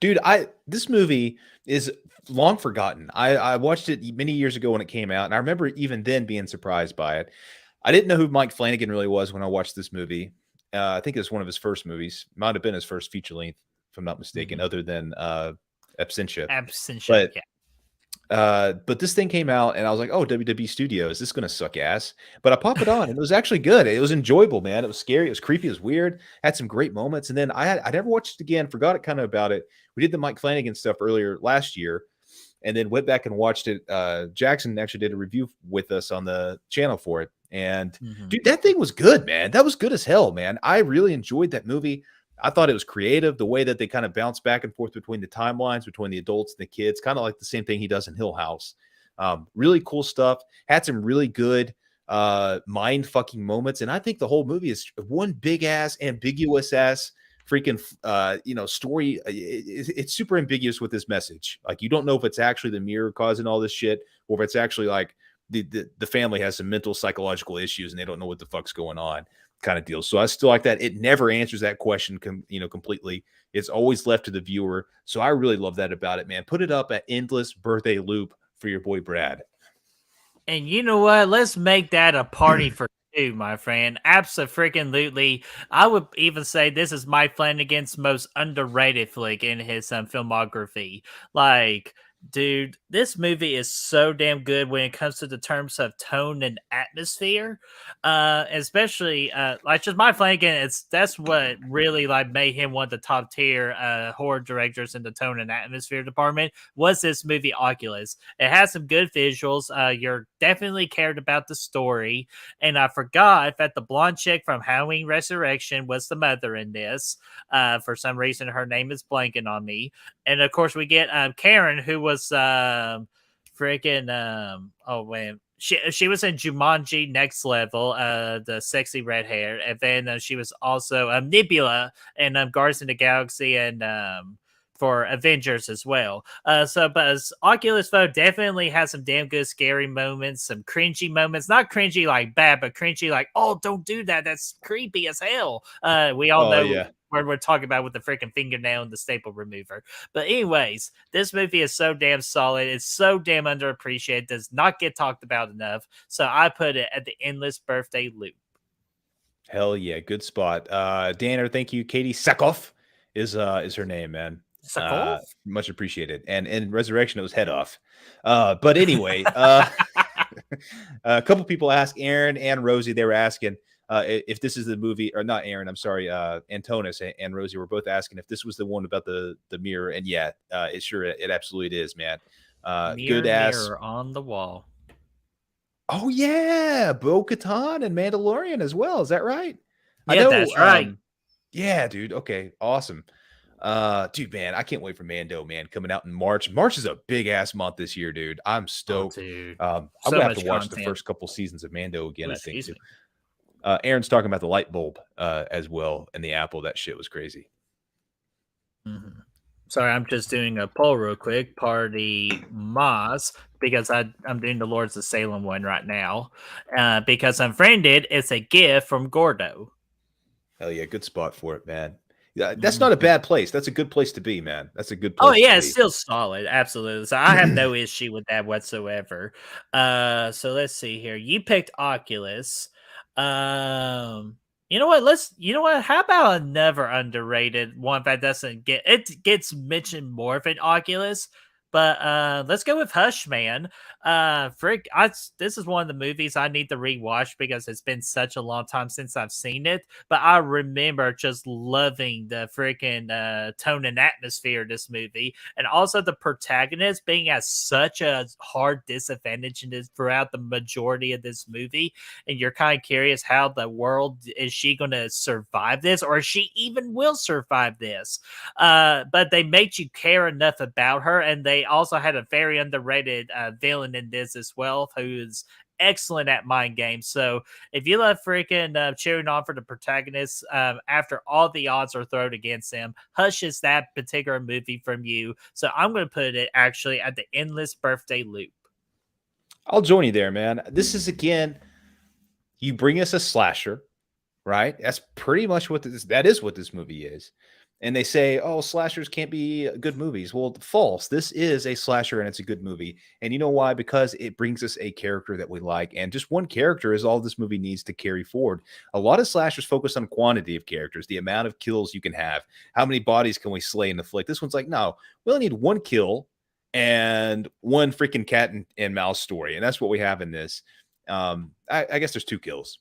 Dude, this movie is long forgotten. I watched it many years ago when it came out, and I remember even then being surprised by it. I didn't know who Mike Flanagan really was when I watched this movie. I think it's one of his first movies. Might have been his first feature length, if I'm not mistaken, other than Absentia. Absentia, But yeah. but this thing came out and I was like, oh, WWE Studios, this is gonna suck ass. But I pop it on and it was actually good. It was enjoyable, man. It was scary, it was creepy, it was weird, had some great moments. And then I never watched it again, forgot it kind of about it. We did the Mike Flanagan stuff earlier last year, and then went back and watched it. Jackson actually did a review with us on the channel for it. And dude, that thing was good, man. That was good as hell, man. I really enjoyed that movie. I thought it was creative, the way that they kind of bounce back and forth between the timelines, between the adults and the kids, kind of like the same thing he does in Hill House. Really cool stuff. Had some really good mind fucking moments. And I think the whole movie is one big ass, ambiguous ass freaking, story. It's super ambiguous with this message. Like, you don't know if it's actually the mirror causing all this shit, or if it's actually like the family has some mental psychological issues and they don't know what the fuck's going on, kind of deal. So I still like that. It never answers that question completely. It's always left to the viewer. So I really love that about it, man. Put it up at endless birthday loop for your boy Brad. And you know what? Let's make that a party for two, my friend. Absolutely. I would even say this is Mike Flanagan's most underrated flick in his filmography. Like, dude, this movie is so damn good when it comes to the terms of tone and atmosphere. Especially like just Mike Flanagan, that's what really like made him one of the top tier horror directors in the tone and atmosphere department. Was this movie Oculus? It has some good visuals. You're definitely cared about the story, and I forgot that the blonde chick from Halloween Resurrection was the mother in this. For some reason, her name is blanking on me. And of course, we get Karen, who was freaking oh man, she was in Jumanji Next Level, the sexy red hair, and then she was also Nebula in Guardians of the Galaxy and for Avengers as well. But Oculus though definitely has some damn good scary moments, some cringy moments, not cringy like bad, but cringy like, oh, don't do that, that's creepy as hell. We all know. Yeah. Where we're talking about with the freaking fingernail and the staple remover. But anyways, this movie is so damn solid. It's so damn underappreciated. Does not get talked about enough. So I put it at the endless birthday loop. Hell yeah, good spot. Danner, thank you. Katie Sackhoff is her name, man. Much appreciated. And in Resurrection, it was head off. But anyway, a couple people asked, Aaron and Rosie, they were asking if this is the movie, or not Aaron, I'm sorry, Antonis and Rosie were both asking if this was the one about the mirror. And yeah, it absolutely is, man. Good ass mirror on the wall. Oh yeah, Bo-Katan and Mandalorian as well. Is that right? Yeah, I know, that's right. Yeah, dude. Okay, awesome. Dude, man, I can't wait for Mando, man, coming out in March. March is a big ass month this year, dude. I'm stoked. Oh, dude. I'm gonna have to watch the first couple seasons of Mando again. I think too. Aaron's talking about the light bulb as well, and the Apple. That shit was crazy. Mm-hmm. Sorry, I'm just doing a poll real quick. Party Moss, because I'm doing the Lords of Salem one right now. Because Unfriended, it's a gift from Gordo. Hell yeah, good spot for it, man. Yeah, that's not a bad place. That's a good place to be, man. That's a good place. Oh yeah, it's still solid, absolutely. So I have no issue with that whatsoever. So let's see here. You picked Oculus. You know what? How about another underrated one that doesn't gets mentioned more than Oculus? But let's go with Hush, man. This is one of the movies I need to rewatch because it's been such a long time since I've seen it. But I remember just loving the freaking tone and atmosphere of this movie, and also the protagonist being at such a hard disadvantage in this throughout the majority of this movie. And you're kind of curious how the world is she going to survive this, or she even will survive this. But they made you care enough about her, and they also had a very underrated villain in this as well, who is excellent at mind games. So if you love freaking cheering on for the protagonist after all the odds are thrown against him, Hush is that particular movie from you. So I'm going to put it actually at the endless birthday loop. I'll join you there, man. This is, again, you bring us a slasher, right? That's pretty much what that is what this movie is. And they say, oh, slashers can't be good movies. Well, false. This is a slasher and it's a good movie. And you know why? Because it brings us a character that we like. And just one character is all this movie needs to carry forward. A lot of slashers focus on quantity of characters, the amount of kills you can have. How many bodies can we slay in the flick? This one's like, no, we only need one kill and one freaking cat and mouse story. And that's what we have in this. I guess there's 2 kills.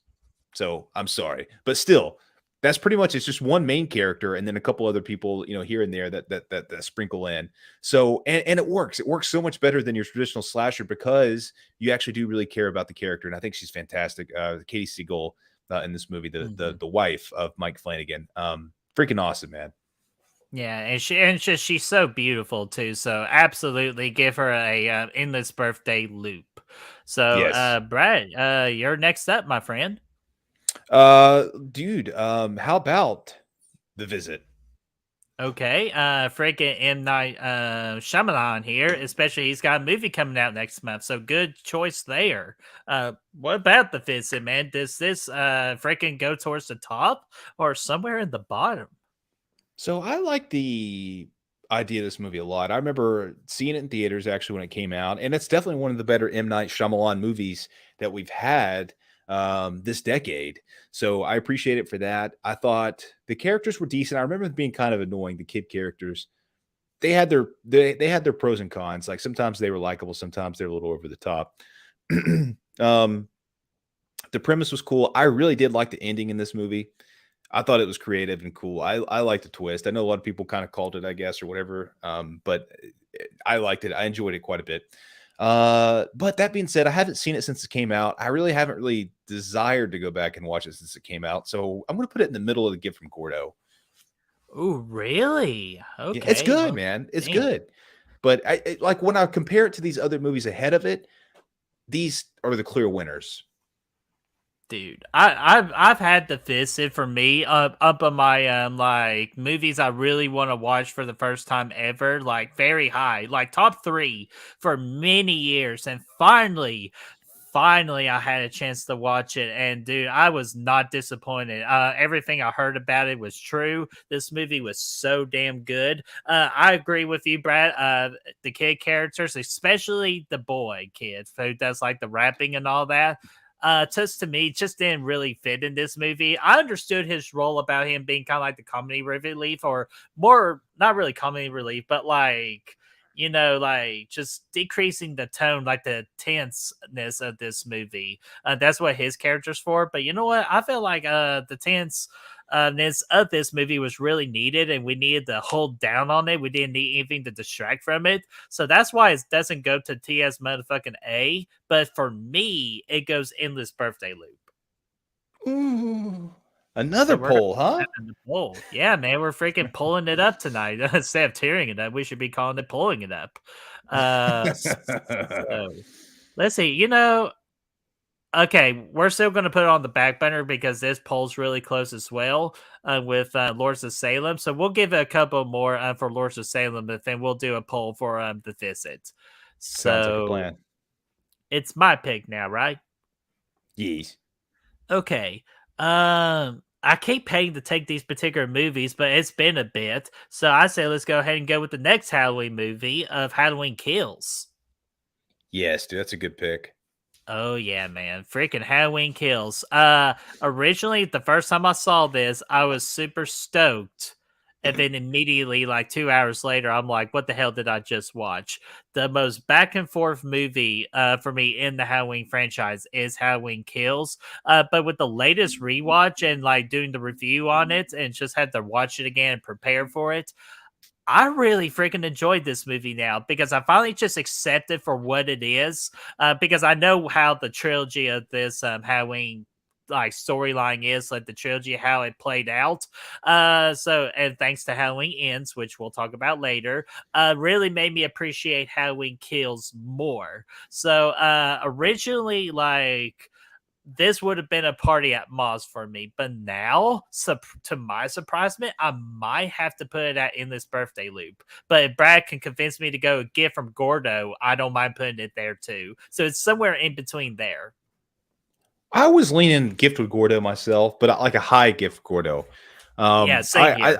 So I'm sorry. But still, that's pretty much it's just one main character and then a couple other people, here and there that sprinkle in. So and it works. It works so much better than your traditional slasher because you actually do really care about the character. And I think she's fantastic. Katie Siegel in this movie, the wife of Mike Flanagan. Freaking awesome, man. Yeah, and she's so beautiful too. So absolutely give her a endless birthday loop. So Yes. Brad, you're next up, my friend. Dude, how about The Visit? Okay, freaking M. Night Shyamalan here, especially he's got a movie coming out next month, so good choice there. What about The Visit, man? Does this freaking go towards the top or somewhere in the bottom? So I like the idea of this movie a lot. I remember seeing it in theaters actually when it came out, and it's definitely one of the better M. Night Shyamalan movies that we've had this decade. So I appreciate it for that. I thought the characters were decent. I remember them being kind of annoying, the kid characters. They had their pros and cons. Like sometimes they were likable, sometimes they were a little over the top. um, the premise was cool. I really did like the ending in this movie. I thought it was creative and cool. I like the twist. I know a lot of people kind of called it, I guess, or whatever. But I liked it. I enjoyed it quite a bit. But that being said, I haven't seen it since it came out. I really haven't really desired to go back and watch it since it came out. So I'm going to put it in the middle of the gift from Gordo. Oh, really? Yeah, it's Okay. good, Well, man. It's damn. good. But like when I compare it to these other movies ahead of it, these are the clear winners. Dude, I've had the Visit for me up on my like movies I really want to watch for the first time ever, like very high, like top 3 for many years, and finally I had a chance to watch it, and dude, I was not disappointed. Everything I heard about it was true. This movie was so damn good. I agree with you, Brad. The kid characters, especially the boy kid who does like the rapping and all that, just to me, just didn't really fit in this movie. I understood his role about him being kind of like the comedy relief, or more, not really comedy relief, but like, like just decreasing the tone, like the tenseness of this movie. That's what his character's for. But you know what? I feel like the tenseness of this movie was really needed, and we needed to hold down on it. We didn't need anything to distract from it. So that's why it doesn't go to TS motherfucking A. But for me, it goes endless birthday loop. Ooh. So Another we're gonna poll, put huh? that in the poll. Yeah, man, we're freaking pulling it up tonight. Instead of tearing it up, we should be calling it pulling it up. So let's see. Okay, we're still going to put it on the back burner because this poll's really close as well with Lords of Salem. So we'll give it a couple more for Lords of Salem, but then we'll do a poll for The Visit. Sounds like a So plan. it's my pick now, right? Yes. Okay. I keep paying to take these particular movies, but it's been a bit. So I say let's go ahead and go with the next Halloween movie of Halloween Kills. Yes, dude, that's a good pick. Oh yeah, man. Freaking Halloween Kills. Originally the first time I saw this, I was super stoked. And then immediately, like 2 hours later, I'm like, what the hell did I just watch? The most back and forth movie for me in the Halloween franchise is Halloween Kills. But with the latest rewatch and like doing the review on it and just had to watch it again and prepare for it, I really freaking enjoyed this movie now because I finally just accept it for what it is. Because I know how the trilogy of this Halloween like storyline is, like the trilogy, how it played out. And thanks to Halloween Ends, which we'll talk about later, really made me appreciate Halloween Kills more. So originally, like, this would have been a party at Moz for me, but now, to my surprisement, I might have to put it at in this birthday loop. But if Brad can convince me to go a gift from Gordo, I don't mind putting it there too. So it's somewhere in between there. I was leaning gift with Gordo myself, but like a high gift Gordo. Yeah, same here.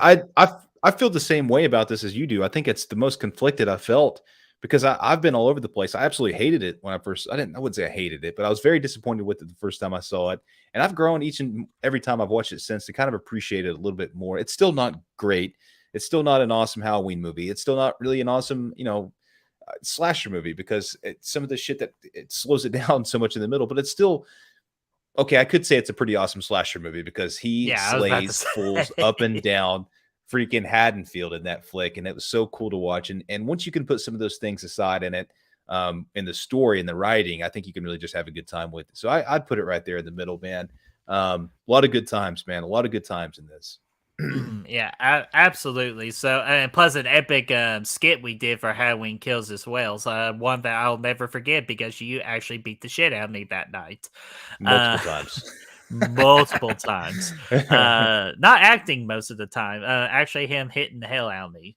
I feel the same way about this as you do. I think it's the most conflicted I felt because I've been all over the place. I absolutely hated it when I wouldn't say I hated it, but I was very disappointed with it the first time I saw it. And I've grown each and every time I've watched it since to kind of appreciate it a little bit more. It's still not great. It's still not an awesome Halloween movie. It's still not really an awesome, slasher movie because some of the shit that it slows it down so much in the middle, but it's still okay. I could say it's a pretty awesome slasher movie because he Yeah, I was about to slays fools up and say. down freaking Haddonfield in that flick, and it was so cool to watch. And once you can put some of those things aside in it, in the story and the writing, I think you can really just have a good time with it. So I'd put it right there in the middle, man. A lot of good times, man. A lot of good times in this. Yeah, absolutely. So, and plus an epic skit we did for Halloween Kills as well. So, one that I'll never forget because you actually beat the shit out of me that night. Multiple Uh, times. multiple times. Not acting most of the time. Actually, him hitting the hell out of me.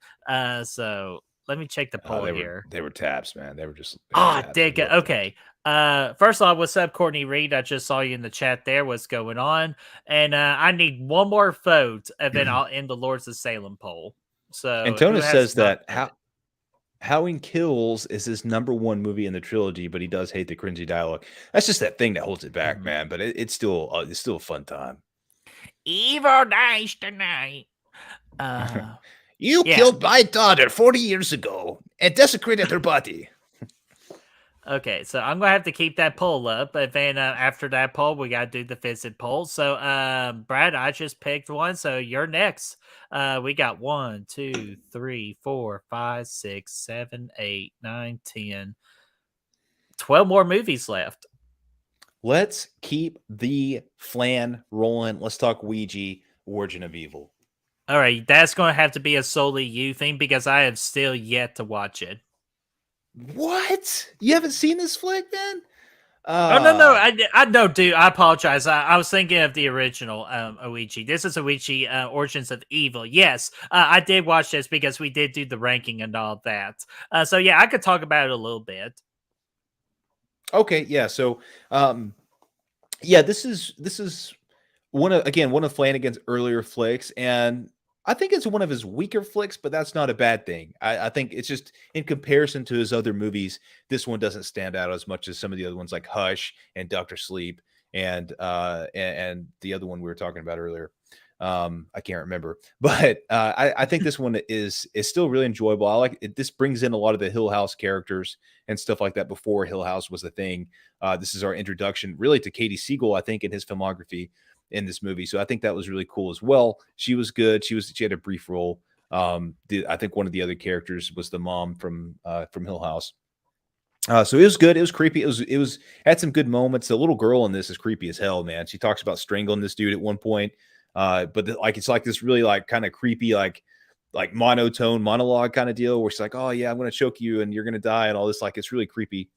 So, let me check the poll here. They were taps, man. They were Ah, taps. dig it. Okay. First off, what's up, Courtney Reed? I just saw you in the chat there. What's going on? And I need one more vote, and then I'll end the Lords of Salem poll. So Antona who says has not that Howling Kills is his #1 movie in the trilogy, but he does hate the cringy dialogue. That's just that thing that holds it back, man. But it's still a fun time. Evil dies tonight. You Yeah. killed my daughter 40 years ago and desecrated her body. Okay, so I'm gonna have to keep that poll up, but then after that poll, we gotta do the visit poll. So, Brad, I just picked one, so you're next. We got 1, 2, 3, 4, 5, 6, 7, 8, 9, 10, 12 more movies left. Let's keep the flan rolling. Let's talk Ouija, Origin of Evil. All right, that's gonna have to be a solely you thing because I have still yet to watch it. What? You haven't seen this flick, man? Oh no, I no, dude. I apologize. I was thinking of the original Ouija. This is Ouija Origins of Evil. Yes, I did watch this because we did do the ranking and all that. So yeah, I could talk about it a little bit. Okay, yeah. So, yeah, this is one of Flanagan's earlier flicks, and I think it's one of his weaker flicks, but that's not a bad thing. I think it's just in comparison to his other movies, this one doesn't stand out as much as some of the other ones like Hush and Doctor Sleep and the other one we were talking about earlier. I can't remember, but I think this one is still really enjoyable. I like it. This brings in a lot of the Hill House characters and stuff like that before Hill House was a thing. This is our introduction really to Katie Siegel, I think, in his filmography in this movie. So I think that was really cool as well. She was good. She had a brief role. I think one of the other characters was the mom from Hill House. So it was good. It was creepy. It was had some good moments. The little girl in this is creepy as hell, man. She talks about strangling this dude at one point. It's like this really like kind of creepy, like monotone monologue kind of deal where she's like, oh yeah, I'm going to choke you and you're going to die and all this. Like, it's really creepy.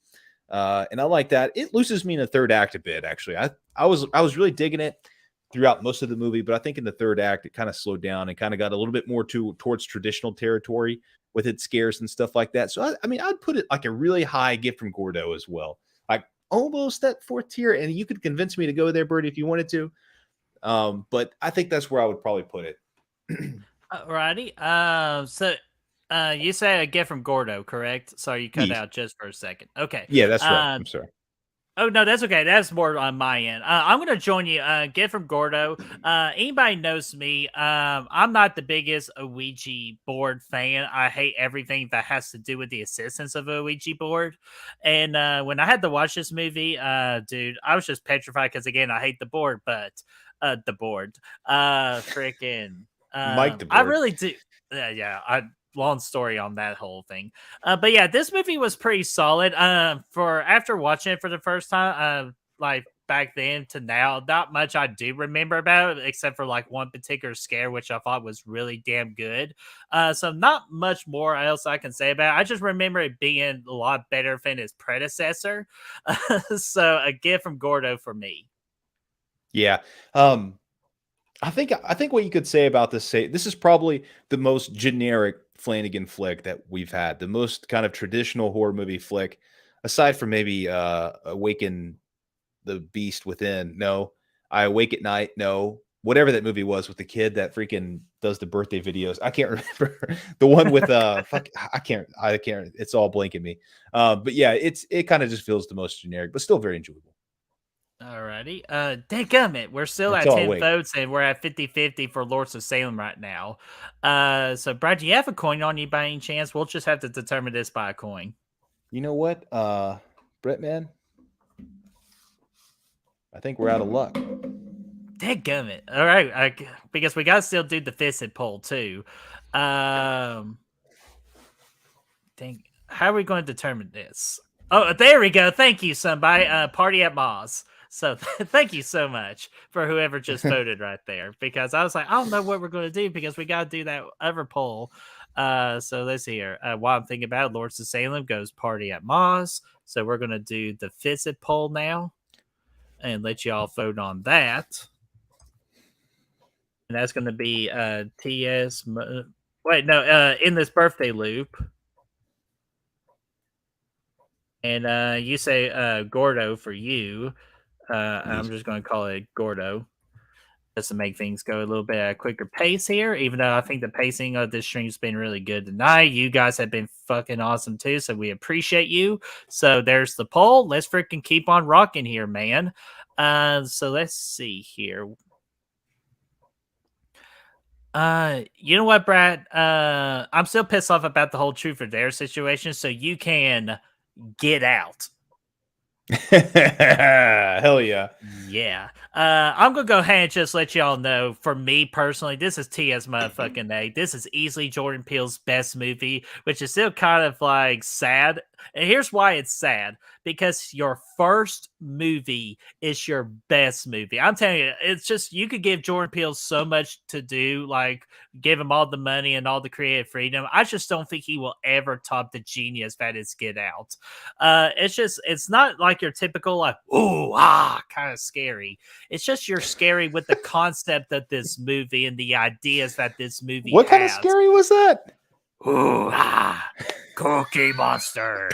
And I like that. It loses me in the third act a bit, actually. I was really digging it throughout most of the movie, but I think in the third act, it kind of slowed down and kind of got a little bit more towards traditional territory with its scares and stuff like that. So, I mean, I'd put it like a really high Gift from Gordo as well. Like almost that fourth tier. And you could convince me to go there, Birdie, if you wanted to. But I think that's where I would probably put it. Alrighty. So you say a Gift from Gordo, correct? Sorry, you cut Yes. out just for a second. Okay. Yeah, that's right. I'm sorry. Oh no, that's okay. That's more on my end. I'm gonna join you. Gift from Gordo. Anybody knows me? I'm not the biggest Ouija board fan. I hate everything that has to do with the assistance of a Ouija board. And when I had to watch this movie, dude, I was just petrified because again, I hate the board, but the board, freaking, Mike the I board. really do. Yeah, long story on that whole thing. But yeah, this movie was pretty solid. For after watching it for the first time, like back then to now, not much I do remember about it, except for like one particular scare, which I thought was really damn good. So not much more else I can say about it. I just remember it being a lot better than its predecessor. So a gift from Gordo for me. Yeah. I think what you could say about this is probably the most generic Flanagan flick that we've had, the most kind of traditional horror movie flick, aside from maybe Awaken the Beast Within. No, I Awake at Night. No, whatever that movie was with the kid that freaking does the birthday videos. I can't remember the one with fuck. I can't. It's all blanking me. But yeah, it kind of just feels the most generic, but still very enjoyable. Alrighty. Dadgummit, we're still at Until I 10 wait. votes and we're at 50-50 for Lords of Salem right now. So Brad, do you have a coin on you by any chance? We'll just have to determine this by a coin. You know what, Brett, man? I think we're out of luck. Dadgummit. All right, because we gotta still do the fisted poll too. Dang, how are we going to determine this? Oh, there we go. Thank you, somebody. Party at Moz. So thank you so much for whoever just voted right there, because I was like, I don't know what we're going to do because we got to do that other poll. So let's see here. While I'm thinking about it, Lords of Salem goes Party at Moz. So we're going to do the Fizzit poll now and let y'all vote on that. And that's going to be TS. Wait, no, in this birthday loop. And you say Gordo for you. I'm just going to call it Gordo just to make things go a little bit at a quicker pace here, even though I think the pacing of this stream's been really good tonight. You guys have been fucking awesome too, so we appreciate you. So there's the poll. Let's freaking keep on rocking here, man. So let's see here. You know what, Brad? I'm still pissed off about the whole truth or dare situation, so you can get out. Hell yeah. Yeah. I'm gonna go ahead and just let y'all know, for me personally, this is TS motherfucking A. This is easily Jordan Peele's best movie, which is still kind of like sad. And here's why it's sad. Because your first movie is your best movie. I'm telling you, it's just, you could give Jordan Peele so much to do, like give him all the money and all the creative freedom. I just don't think he will ever top the genius that is Get Out. It's not like your typical like, ooh, kind of scary. It's just you're scary with the concept of this movie and the ideas that this movie What has. kind of scary was that? Ooh, Cookie Monster.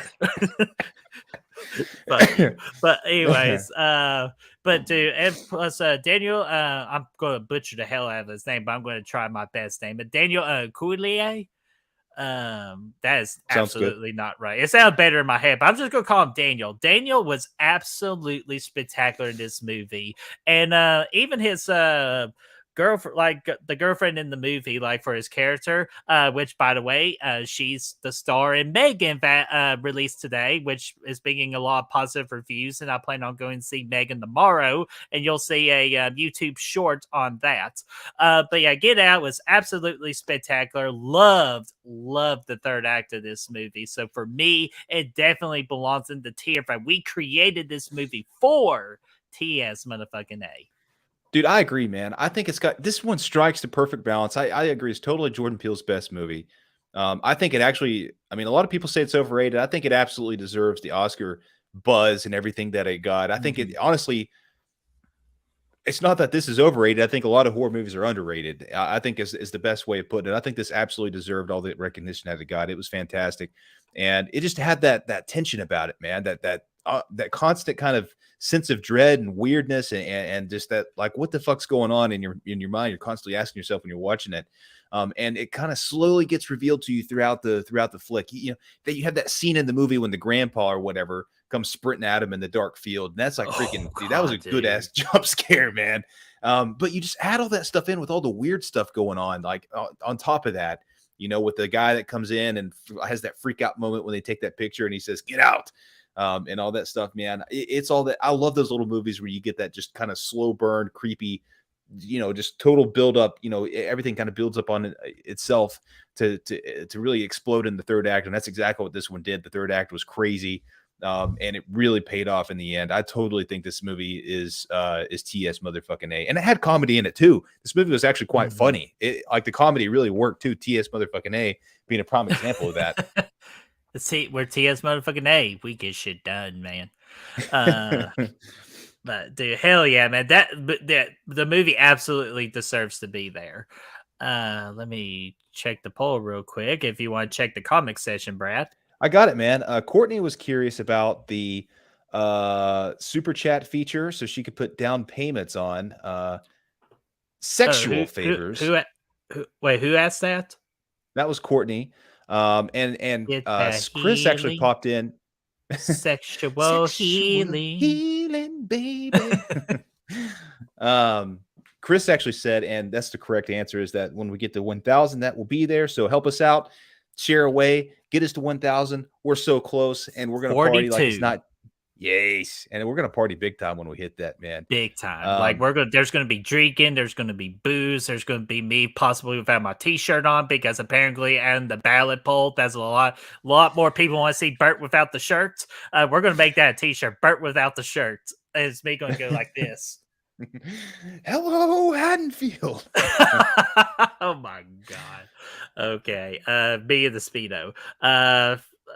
but anyways, but dude, and plus Daniel, I'm gonna butcher the hell out of his name, but I'm gonna try my best name. But Daniel Coulier, that is absolutely not right. It sounds better in my head, but I'm just gonna call him Daniel. Daniel was absolutely spectacular in this movie, and even his girlfriend, like the girlfriend in the movie, like for his character, which by the way, she's the star in Megan that released today, which is bringing a lot of positive reviews, and I plan on going to see Megan tomorrow, and you'll see a YouTube short on that. But yeah, Get Out was absolutely spectacular. Loved the third act of this movie. So for me, it definitely belongs in the tier that we created this movie for. TS motherfucking A. Dude, I agree, man. I think this one strikes the perfect balance. I agree. It's totally Jordan Peele's best movie. I think it actually, I mean, a lot of people say it's overrated. I think it absolutely deserves the Oscar buzz and everything that it got. I think it, honestly, it's not that this is overrated. I think a lot of horror movies are underrated. I think is the best way of putting it. I think this absolutely deserved all the recognition that it got. It was fantastic. And it just had that tension about it, man, that constant kind of sense of dread and weirdness and just that, like, what the fuck's going on in your mind? You're constantly asking yourself when you're watching it. And it kind of slowly gets revealed to you throughout the flick. You know, that you have that scene in the movie when the grandpa or whatever comes sprinting at him in the dark field. And that's like freaking, dude, that was a good ass jump scare, man. But you just add all that stuff in with all the weird stuff going on, like on top of that, you know, with the guy that comes in and has that freak out moment when they take that picture and he says, "Get out." And all that stuff, man. It's all that. I love those little movies where you get that just kind of slow burn, creepy, you know, just total build up. You know, everything kind of builds up on itself to really explode in the third act, and that's exactly what this one did. The third act was crazy, and it really paid off in the end. I totally think this movie is TS motherfucking A, and it had comedy in it too. This movie was actually quite funny. Like the comedy really worked too. TS motherfucking A being a prime example of that. See, we're TS motherfucking A. We get shit done, man. But dude, hell yeah, man. The movie absolutely deserves to be there. Let me check the poll real quick. If you want to check the comic session, Brad. I got it, man. Courtney was curious about the super chat feature, so she could put down payments on. sexual favors. Wait, who asked that? That was Courtney. And Get the Chris actually healing, popped in. sexual Sexual healing. healing, baby. um, Chris actually said, and that's the correct answer, is that when we get to 1,000, that will be there. So help us out, share away, get us to 1,000. We're so close, and we're gonna party like it's 42. not. Yes, and we're gonna party big time when we hit that, man. Big time. Like there's gonna be drinking, there's gonna be booze, there's gonna be me possibly without my t-shirt on because apparently and the ballot poll, that's a lot more people want to see Bert without the shirt. We're gonna make that a t-shirt, Bert without the shirt. It's me gonna go like this. Hello, Haddonfield. Oh my god. Okay. Me and the Speedo.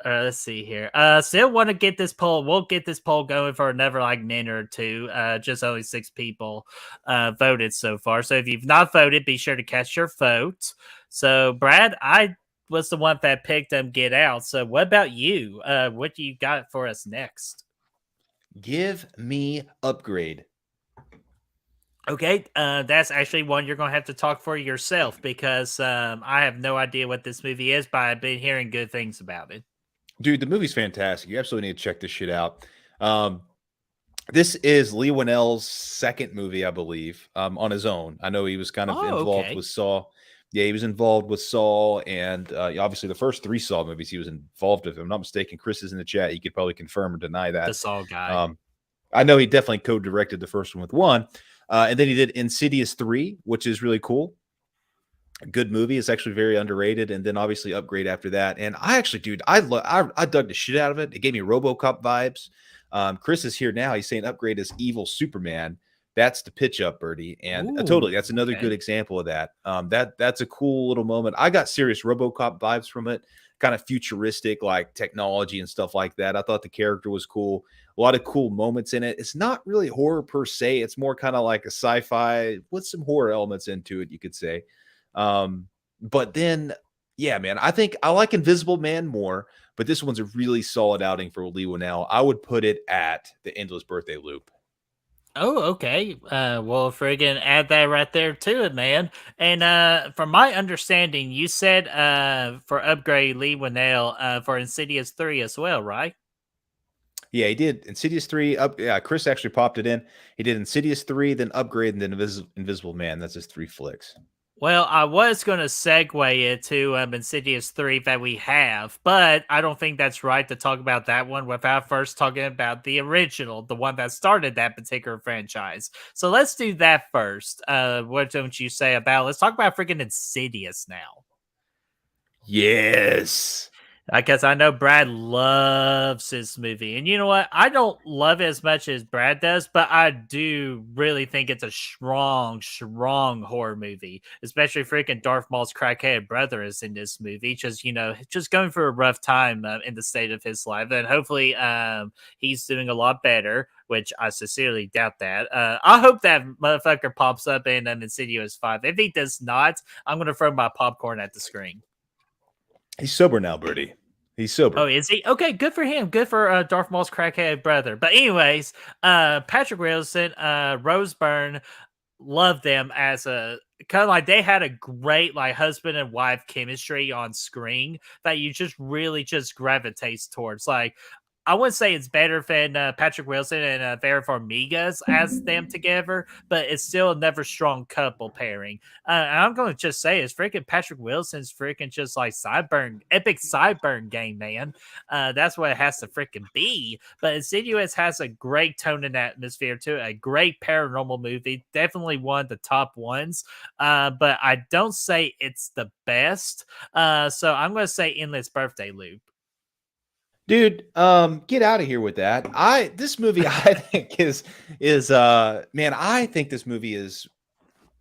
Let's see here. Still want to get this poll. We'll get this poll going for another like minute or two. Just only 6 people voted so far. So if you've not voted, be sure to cast your vote. So Brad, I was the one that picked Get Out. So what about you? What do you got for us next? Give me Upgrade. Okay, that's actually one you're going to have to talk for yourself because I have no idea what this movie is, but I've been hearing good things about it. Dude, the movie's fantastic. You absolutely need to check this shit out. This is Lee Winnell's second movie, I believe, on his own. I know he was kind of involved with Saw. Yeah, he was involved with Saw, and obviously the first 3 Saw movies he was involved with. If I'm not mistaken, Chris is in the chat. He could probably confirm or deny that. The Saw guy. I know he definitely co-directed the first one with 1. And then he did Insidious 3, which is really cool. A good movie. It's actually very underrated. And then obviously Upgrade after that. And I actually, dude, I dug the shit out of it. It gave me RoboCop vibes. Chris is here now. He's saying Upgrade is evil Superman. That's the pitch up, Birdie. And totally, that's another good example of that. That's a cool little moment. I got serious RoboCop vibes from it. Kind of futuristic, like technology and stuff like that. I thought the character was cool. A lot of cool moments in it. It's not really horror per se. It's more kind of like a sci-fi with some horror elements into it, you could say. But then, yeah, man, I think I like Invisible Man more, but this one's a really solid outing for Lee Winnell. I would put it at The Endless Birthday Loop. Oh, okay. Well, friggin' add that right there to it, man. And from my understanding, you said for Upgrade Lee Winnell for Insidious 3 as well, right? Yeah, he did Insidious 3. Chris actually popped it in. He did Insidious 3, then Upgrade, and then Invisible Man. That's his 3 flicks. Well, I was going to segue it to Insidious 3 that we have, but I don't think that's right to talk about that one without first talking about the original, the one that started that particular franchise. So let's do that first. What don't you say about, let's talk about freaking Insidious now. Yes. I guess I know Brad loves this movie. And you know what? I don't love it as much as Brad does, but I do really think it's a strong horror movie. Especially freaking Darth Maul's crackhead brother is in this movie. Just going through a rough time in the state of his life. And hopefully he's doing a lot better, which I sincerely doubt that. I hope that motherfucker pops up in Insidious 5. If he does not, I'm going to throw my popcorn at the screen. He's sober now, Birdie. He's sober. Oh, is he? Okay, good for him. Good for Darth Maul's crackhead brother. But anyways, Patrick Wilson, Rose Byrne, loved them as a kind of like they had a great like husband and wife chemistry on screen that you just really just gravitates towards. Like, I wouldn't say it's better than Patrick Wilson and Vera Farmiga's as them together, but it's still another strong couple pairing. And I'm going to just say it's freaking Patrick Wilson's freaking just like epic sideburn game, man. That's what it has to freaking be. But Insidious has a great tone and atmosphere too, a great paranormal movie, definitely one of the top ones. But I don't say it's the best. So I'm going to say Endless Birthday Loop. Dude, get out of here with that. This movie I think is man, I think this movie is,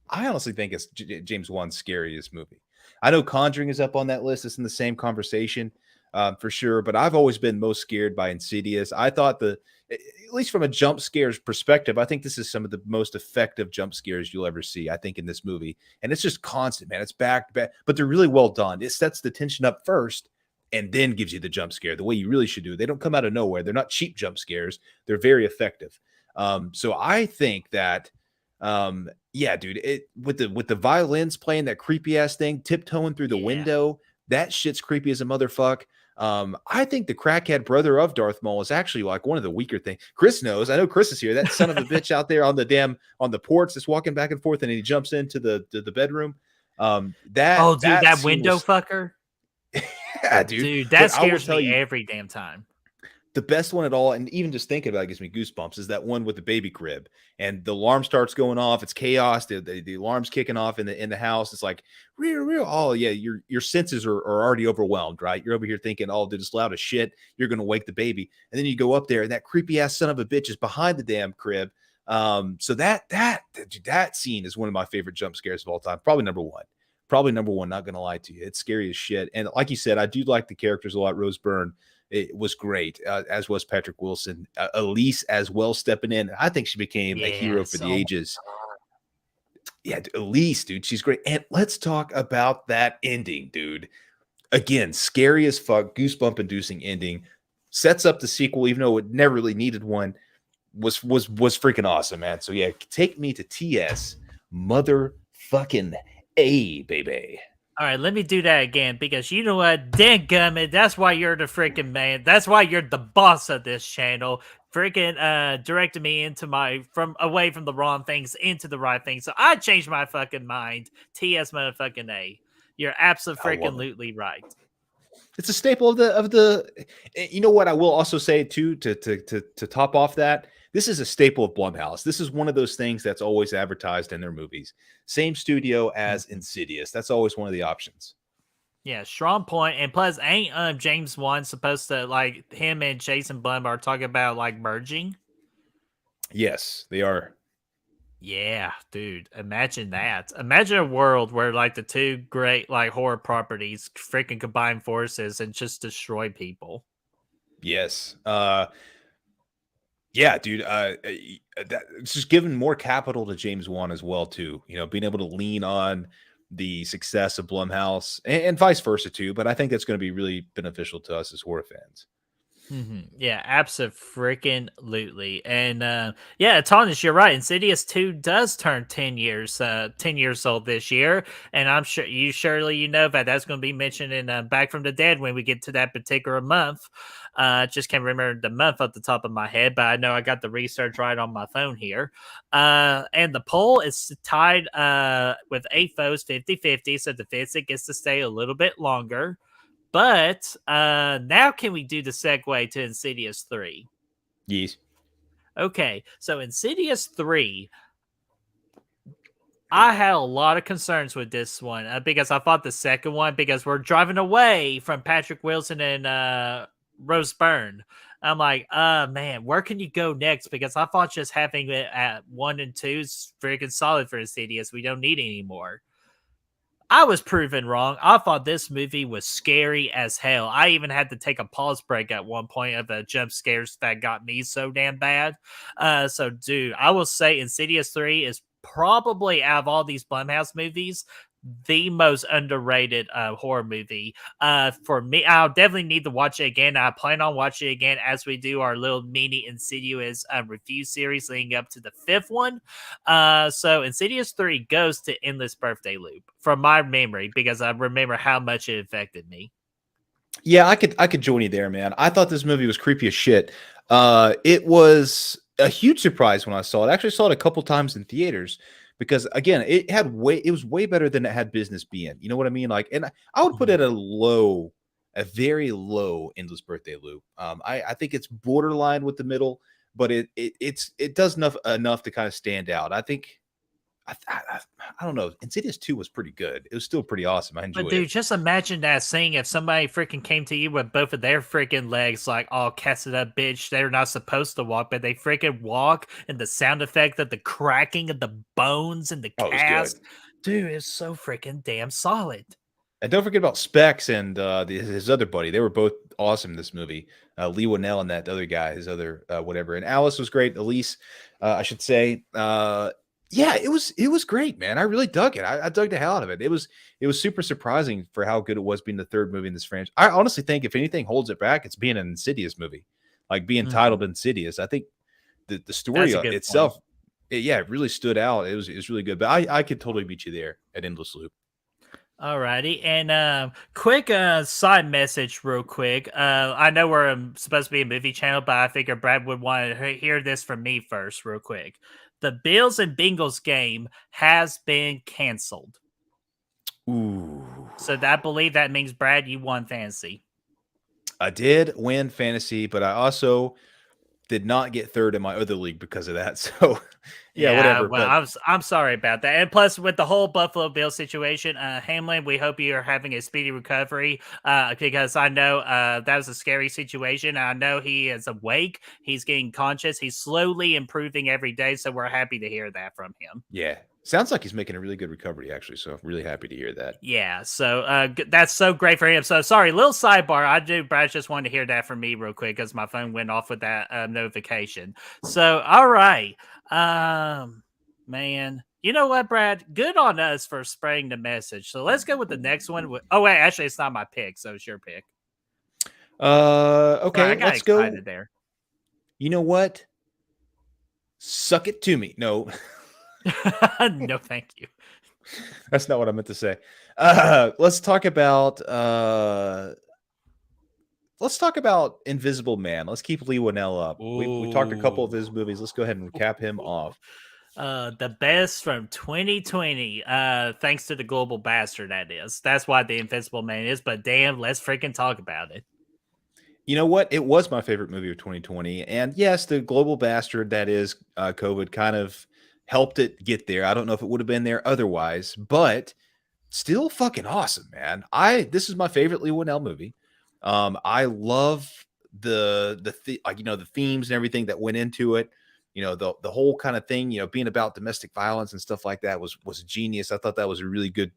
I honestly think it's James Wan's scariest movie. I know Conjuring is up on that list. It's in the same conversation for sure, but I've always been most scared by Insidious. I thought at least from a jump scares perspective, I think this is some of the most effective jump scares you'll ever see, I think, in this movie. And it's just constant, man. It's back to back, but they're really well done. It sets the tension up first and then gives you the jump scare the way you really should do. They don't come out of nowhere. They're not cheap jump scares. They're very effective. So I think that Yeah, dude, it with the violins playing that creepy ass thing, tiptoeing through the Yeah. window, that shit's creepy as a motherfucker. I think the crackhead brother of Darth Maul is actually like one of the weaker things. Chris knows. I know Chris is here. That son of a bitch out there on the porch that's walking back and forth, and he jumps into the bedroom. Oh, dude, That that scene window was fucker. yeah, dude. Dude, But that I will scares tell me you, every damn time. the best one at all, and even just thinking about it gives me goosebumps, is that one with the baby crib and the alarm starts going off. It's chaos. The alarm's kicking off in the house. It's like real. Oh yeah, your senses are already overwhelmed, right? You're over here thinking, oh, dude, it's loud as shit. You're gonna wake the baby, and then you go up there, and that creepy ass son of a bitch is behind the damn crib. So that scene is one of my favorite jump scares of all time. Probably number one. Probably number one. Not gonna lie to you, it's scary as shit. And like you said, I do like the characters a lot. Rose Byrne, it was great, as was Patrick Wilson. Elise as well stepping in. I think she became a hero for Yes. the Oh, ages. Yeah, Elise, dude, she's great. And let's talk about that ending, dude. Again, scary as fuck, goosebump inducing ending. Sets up the sequel, even though it never really needed one. Was freaking awesome, man. So yeah, take me to TS motherfucking A, baby. all right, let me do that again because you know what? Dadgummit, that's why you're the freaking man. That's why you're the boss of this channel. Freaking directed me into from away from the wrong things into the right things. So I changed my fucking mind. TS motherfucking A. You're I love it. absolutely right. It's a staple of the. You know what I will also say too to top off that, this is a staple of Blumhouse. This is one of those things that's always advertised in their movies. Same studio as Insidious. That's always one of the options. Yeah, strong point. And plus, ain't James Wan supposed to like him and Jason Blum are talking about like merging? Yes, they are. Yeah, dude. Imagine that. Imagine a world where like the two great like horror properties freaking combine forces and just destroy people. Yes. Yeah, dude. It's just giving more capital to James Wan as well, too. You know, being able to lean on the success of Blumhouse and vice versa too. But I think that's going to be really beneficial to us as horror fans. Yeah, absolutely. And yeah, Thomas, you're right. Insidious 2 does turn 10 years old this year. And I'm sure you know that that's going to be mentioned in Back from the Dead when we get to that particular month. Just can't remember the month off the top of my head, but I know I got the research right on my phone here. And the poll is tied with 8 votes, 50-50. So the Fitzik gets to stay a little bit longer. But now can we do the segue to Insidious 3? Yes. Okay, so Insidious 3, I had a lot of concerns with this one because I thought the second one, because we're driving away from Patrick Wilson and Rose Byrne. I'm like, man, where can you go next? Because I thought just having it at 1 and 2 is freaking solid for Insidious. We don't need any more. I was proven wrong. I thought this movie was scary as hell. I even had to take a pause break at one point of the jump scares that got me so damn bad. So, dude, I will say Insidious 3 is probably, out of all these Blumhouse movies, the most underrated horror movie. For me, I'll definitely need to watch it again. I plan on watching it again as we do our little mini Insidious review series leading up to the 5th one. So Insidious 3 goes to Endless Birthday Loop from my memory because I remember how much it affected me. Yeah, I could join you there, man. I thought this movie was creepy as shit. It was a huge surprise when I saw it. I actually saw it a couple times in theaters because again, it was way better than it had business being. You know what I mean? Like, and I would put it at a very low Endless Birthday Loop. I think it's borderline with the middle, but it does enough to kind of stand out. I think I don't know. Insidious 2 was pretty good. It was still pretty awesome. I enjoyed But dude, it. just imagine that scene if somebody freaking came to you with both of their freaking legs like all casted up, bitch. They're not supposed to walk, but they freaking walk, and the sound effect of the cracking of the bones and the Oh, it was good. cast, dude, it's so freaking damn solid. And don't forget about Specs and his other buddy. They were both awesome in this movie. Lee Winnell and that other guy, his other whatever. And Alice was great. Elise, I should say. Yeah, it was great, man. I really dug it. I dug the hell out of it. It was super surprising for how good it was being the third movie in this franchise. I honestly think if anything holds it back, it's being an Insidious movie, like being titled Insidious. I think the story That's a good itself. point. it really stood out. It was really good. But I could totally meet you there at Endless Loop. Alrighty, and quick side message, real quick. I know we're supposed to be a movie channel, but I figure Brad would want to hear this from me first, real quick. The Bills and Bengals game has been canceled. Ooh. So I believe that means, Brad, you won fantasy. I did win fantasy, but I also did not get third in my other league because of that. So yeah, whatever. Well, But I'm sorry about that. And plus, with the whole Buffalo Bill situation, Hamlin, we hope you are having a speedy recovery. Because I know that was a scary situation. I know he is awake. He's getting conscious. He's slowly improving every day. So we're happy to hear that from him. yeah, sounds like he's making a really good recovery, actually. So I'm really happy to hear that. Yeah, so that's so great for him. So sorry, little sidebar. Brad just wanted to hear that from me real quick because my phone went off with that notification. So all right, man, you know what, Brad? Good on us for spreading the message. So let's go with the next one. Oh wait, actually, it's not my pick, so it's your pick. Okay, Sorry, I got let's go. excited there. You know what? Suck it to me. No, No, thank you. that's not what I meant to say. Let's talk about Invisible Man. Let's keep Lee Winnell up. We talked a couple of his movies. Let's go ahead and cap him off. The best from 2020, thanks to the global bastard, that is. That's why the Invincible Man is, but damn, let's freaking talk about it. You know what? It was my favorite movie of 2020. And yes, the global bastard that is COVID kind of helped it get there. I don't know if it would have been there otherwise, but still fucking awesome, man. This is my favorite Lee Winnell movie. I love the themes and everything that went into it. You know, the whole kind of thing, being about domestic violence and stuff like that was genius. I thought that was a really good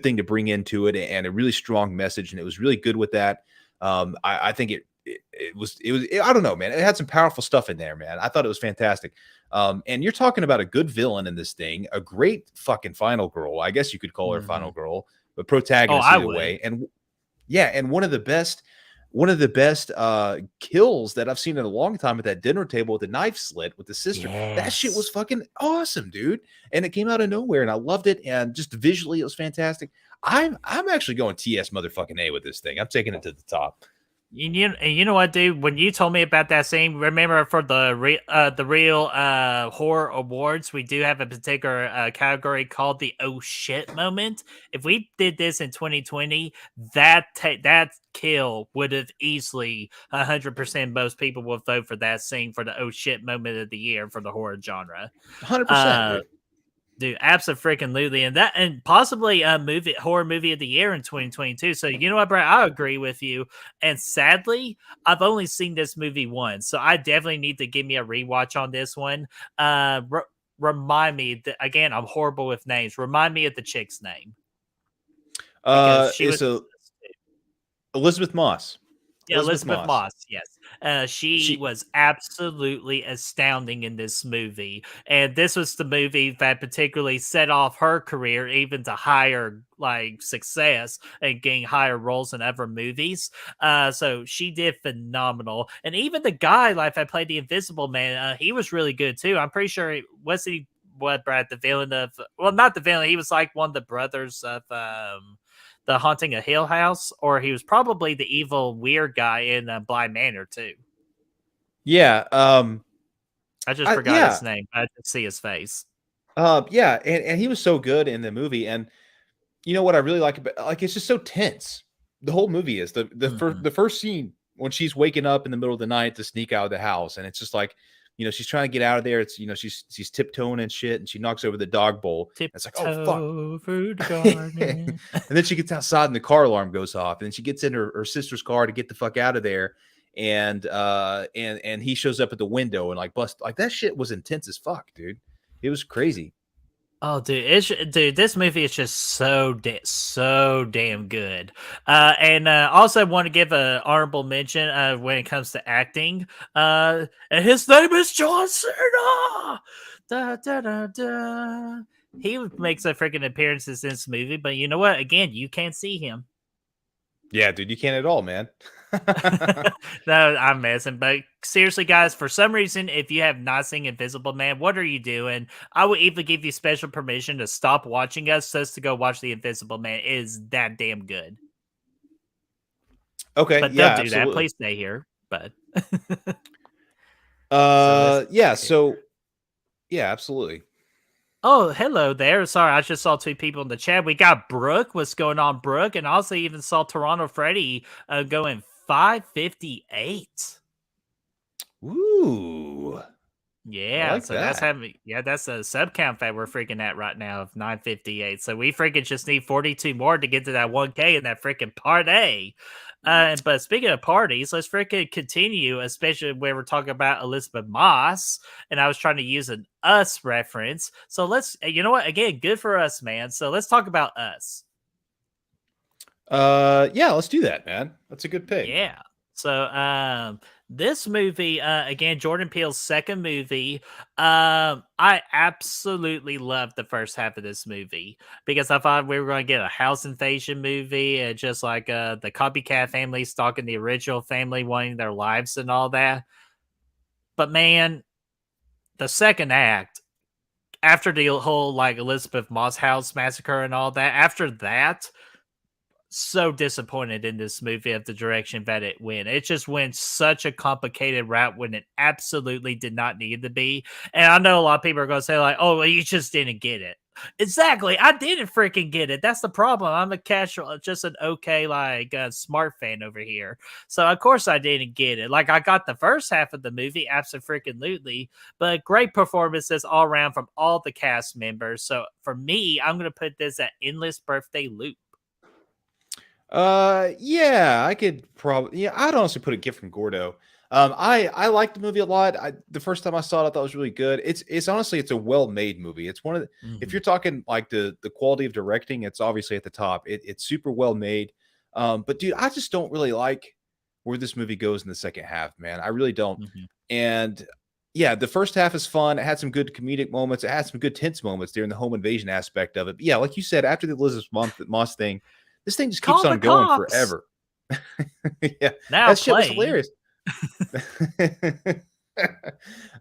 thing to bring into it, and a really strong message, and it was really good with that. I think it was I don't know, man. It had some powerful stuff in there, man. I thought it was fantastic. And you're talking about a good villain in this thing, a great fucking final girl. I guess you could call her final girl, but protagonist either way. And yeah, and one of the best kills that I've seen in a long time at that dinner table with the knife slit with the sister. Yes. That shit was fucking awesome, dude. And it came out of nowhere, and I loved it. And just visually, it was fantastic. I'm actually going TS motherfucking A with this thing. I'm taking it to the top. You know what, dude? When you told me about that scene, remember for the real horror awards, we do have a particular category called the "oh shit" moment. If we did this in 2020, that kill would have easily 100%. Most people will vote for that scene for the "oh shit" moment of the year for the horror genre. 100%. Dude, absolutely, and possibly a horror movie of the year in 2022. So you know what, Brad? I agree with you. And sadly, I've only seen this movie once, so I definitely need to give me a rewatch on this one. Remind me again. I'm horrible with names. Remind me of the chick's name. She was Elizabeth Moss. Yeah, Elizabeth Moss. Yes. She was absolutely astounding in this movie. And this was the movie that particularly set off her career even to higher success and getting higher roles in other movies. So she did phenomenal. And even the guy that played the Invisible Man, he was really good too. I'm pretty sure Brad, the villain of, well, not the villain, he was like one of the brothers of the Haunting of Hill House, or he was probably the evil weird guy in Bly Manor too. Yeah. I just forgot his name. I didn't see his face. Yeah, and he was so good in the movie. And you know what I really like about, it's just so tense. The whole movie is the first scene when she's waking up in the middle of the night to sneak out of the house, and it's just like, she's trying to get out of there. It's, she's tiptoeing and shit, and she knocks over the dog bowl. It's like, oh fuck. And then she gets outside and the car alarm goes off, and then she gets in her sister's car to get the fuck out of there. And he shows up at the window and bust, that shit was intense as fuck, dude. It was crazy. Oh, dude, this movie is just so damn good. And also want to give an honorable mention when it comes to acting. And his name is John Cena. Da, da, da, da. He makes a freaking appearances in this movie, but you know what? Again, you can't see him. Yeah, dude, you can't at all, man. No, I'm messing. But seriously, guys, for some reason, if you have not seen Invisible Man, what are you doing? I would even give you special permission to stop watching us just to go watch the Invisible Man. It is that damn good. Okay, But don't yeah, do that. absolutely. Please stay here. But so let's Yeah, so yeah, absolutely. Oh, hello there. Sorry, I just saw two people in the chat. We got Brooke. What's going on, Brooke? And also even saw Toronto Freddy going 558. Ooh, I Yeah, like so that's that. having that's a sub count that we're freaking at right now of 958. So we freaking just need 42 more to get to that 1K in that freaking party. But speaking of parties, let's freaking continue, especially when we're talking about Elizabeth Moss. And I was trying to use an us reference. So let's, you know what? Again, good for us, man. So let's talk about us. Yeah, let's do that, man. That's a good pick. Yeah. So this movie, again, Jordan Peele's second movie. I absolutely loved the first half of this movie because I thought we were going to get a house invasion movie, just like the copycat family stalking the original family, wanting their lives and all that. But man, the second act, after the whole like Elizabeth Moss house massacre and all that, after that, so disappointed in this movie of the direction that it went. It just went such a complicated route when it absolutely did not need to be. And I know a lot of people are going to say like, "Oh, well, you just didn't get it." Exactly, I didn't freaking get it. That's the problem. I'm a casual, just an okay like smart fan over here. So of course I didn't get it. Like I got the first half of the movie, absolutely, but great performances all around from all the cast members. So for me, I'm going to put this at endless birthday loop. Yeah, I could probably. Yeah, I'd honestly put a gift from Gordo. I liked the movie a lot. The first time I saw it, I thought it was really good. It's honestly it's a well made movie. It's one of the, if Mhm. you're talking like the quality of directing, it's obviously at the top. It's super well made. But dude, I just don't really like where this movie goes in the second half, man. I really don't. Mhm. And yeah, the first half is fun. It had some good comedic moments. It had some good tense moments during the home invasion aspect of it. But yeah, like you said, after the Elizabeth Moss thing, this thing just keeps Call the on going cops. forever. Yeah, Now that shit was playing. hilarious.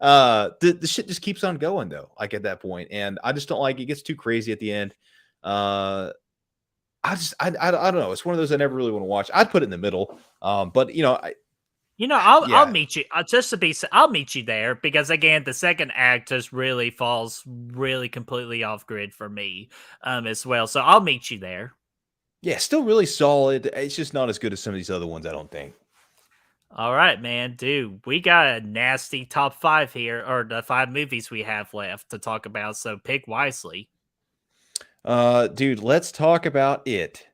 The shit just keeps on going though, like at that point, and I just don't like it gets too crazy at the end. I don't know. It's one of those I never really want to watch. I'd put it in the middle. But You know, I'll yeah, meet you. Just to be, I'll meet you there because again, the second act just really falls really completely off grid for me, as well. So I'll meet you there. yeah, still really solid. It's just not as good as some of these other ones, I don't think. All right, man, dude, we got a nasty top five here, or the five movies we have left to talk about. So pick wisely. Dude, let's talk about it.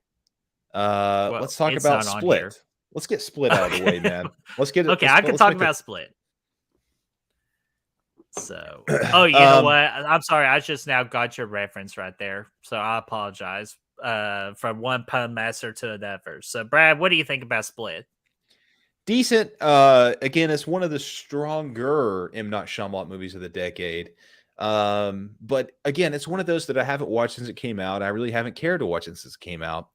Well, Let's talk it's about not on here. Split. Let's get Split out of the way, Okay, man. Let's get it. okay, I can Let's talk make the about Split. So, oh, you know what? um I'm sorry. I just now got your reference right there. So I apologize. From one pun master to another. So, Brad, what do you think about Split? decent. Again, it's one of the stronger M. Night Shyamalan movies of the decade. But again, it's one of those that I haven't watched since it came out. I really haven't cared to watch it since it came out.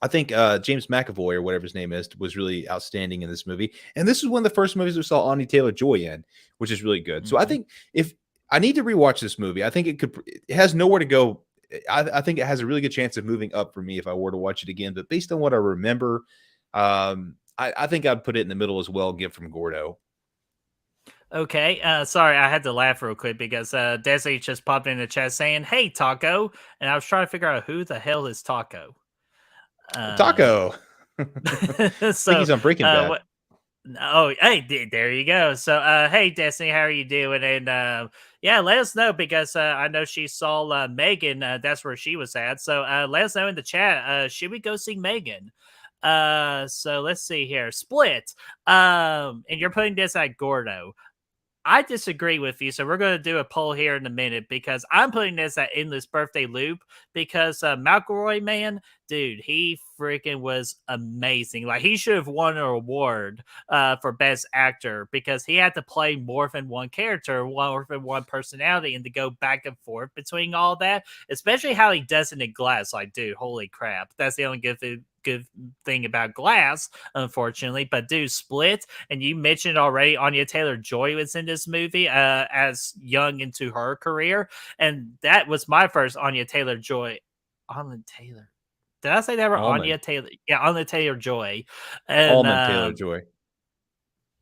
I think James McAvoy or whatever his name is was really outstanding in this movie. And this is one of the first movies we saw Anya Taylor-Joy in, which is really good. So I Mhm. think if I need to rewatch this movie, I think it has nowhere to go. I think it has a really good chance of moving up for me if I were to watch it again. But based on what I remember, I think I'd put it in the middle as well. Gift from Gordo. Okay. Sorry, I had to laugh real quick because Desi just popped in the chat saying, "Hey, Taco," and I was trying to figure out who the hell is Taco. Um, Taco. I think so he's on Breaking Bad. what? Oh, hey, there you go. So, hey, Destiny, how are you doing? And yeah, let us know because I know she saw Megan. That's where she was at. So, let us know in the chat. Should we go see Megan? So let's see here. Split. And you're putting this at Gordo. I disagree with you, so we're going to do a poll here in a minute because I'm putting this at endless birthday loop because McElroy, man, dude, he freaking was amazing. Like he should have won an award for best actor because he had to play more than one character, more than one personality, and to go back and forth between all that, especially how he does it in Glass. Like, dude, holy crap, that's the only good thing good thing about Glass, unfortunately. But dude, Split, and you mentioned already, Anya Taylor-Joy was in this movie as young into her career, and that was my first Anya Taylor-Joy. Anya Taylor. Did I say that right? Almond. Anya Taylor. Yeah, Anya Taylor-Joy. And Almond Taylor-Joy.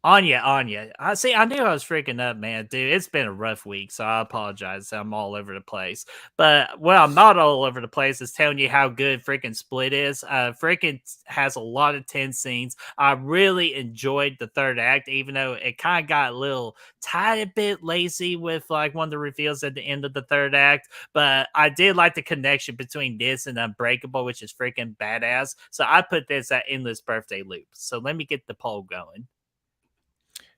Anya. I see. I knew I was freaking up, man, dude. It's been a rough week, so I apologize. I'm all over the place. But well, I'm not all over the place. Is telling you how good freaking Split is. Freaking has a lot of tense scenes. I really enjoyed the third act, even though it kind of got a little tiny bit lazy with like one of the reveals at the end of the third act. But I did like the connection between this and Unbreakable, which is freaking badass. So I put this at Endless Birthday Loop. So let me get the poll going.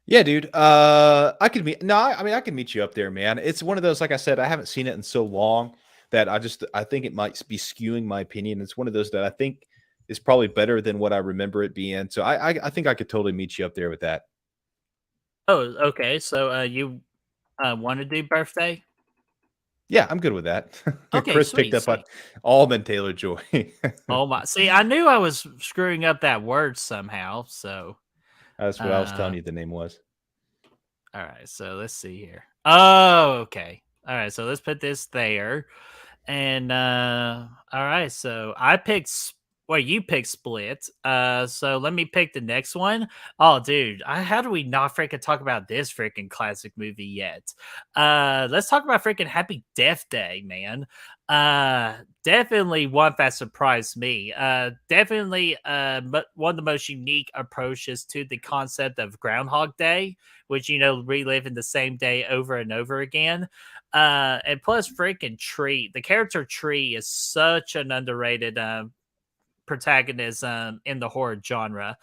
Yeah, dude. I could meet. No, I mean I can meet you up there, man. It's one of those. Like I said, I haven't seen it in so long that I think it might be skewing my opinion. It's one of those that I think is probably better than what I remember it being. So I think I could totally meet you up there with that. Oh, okay. So you want to do birthday? Yeah, I'm good with that. Okay, Chris picked sweet, up on sweet. Almond Taylor-Joy. Oh my! See, I knew I was screwing up that word somehow. So, That's what I was telling you the name was. all right. So let's see here. Oh, okay. All right. So let's put this there. And all right, so I picked well, you picked Split. So let me pick the next one. Oh, dude, how do we not freaking talk about this freaking classic movie yet? Let's talk about freaking Happy Death Day, man. Definitely one that surprised me. Definitely but one of the most unique approaches to the concept of Groundhog Day, which reliving the same day over and over again. And plus, freaking Tree, the character Tree is such an underrated protagonism in the horror genre.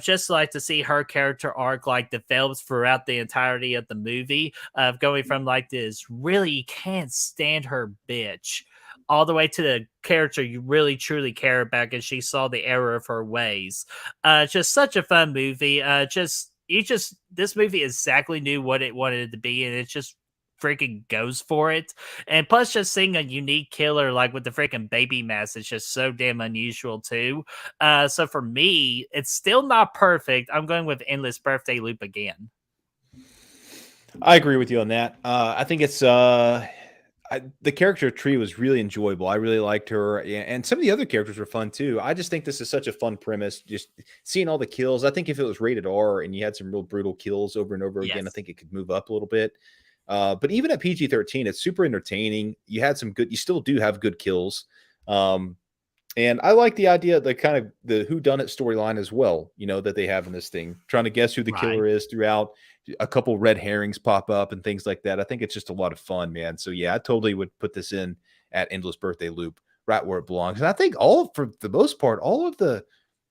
Just like to see her character arc like develops throughout the entirety of the movie, of going from like this really can't stand her bitch all the way to the character you really truly care about because she saw the error of her ways. Just such a fun movie. This movie exactly knew what it wanted it to be, and it just freaking goes for it. And plus, just seeing a unique killer like with the freaking baby mask is just so damn unusual too. So for me, it's still not perfect. I'm going with Endless Birthday Loop again. I agree with you on that. I think it's the character Tree was really enjoyable. I really liked her, and some of the other characters were fun too. I just think this is such a fun premise. Just seeing all the kills. I think if it was rated R and you had some real brutal kills over and over again, I think it could move up a little bit. But even at PG-13, it's super entertaining. You still do have good kills. And I like the idea, the kind of the whodunit storyline as well, that they have in this thing, trying to guess who the killer is throughout. A couple red herrings pop up and things like that. I think it's just a lot of fun, man. So yeah, I totally would put this in at Endless Birthday Loop, right where it belongs. And I think for the most part, all of the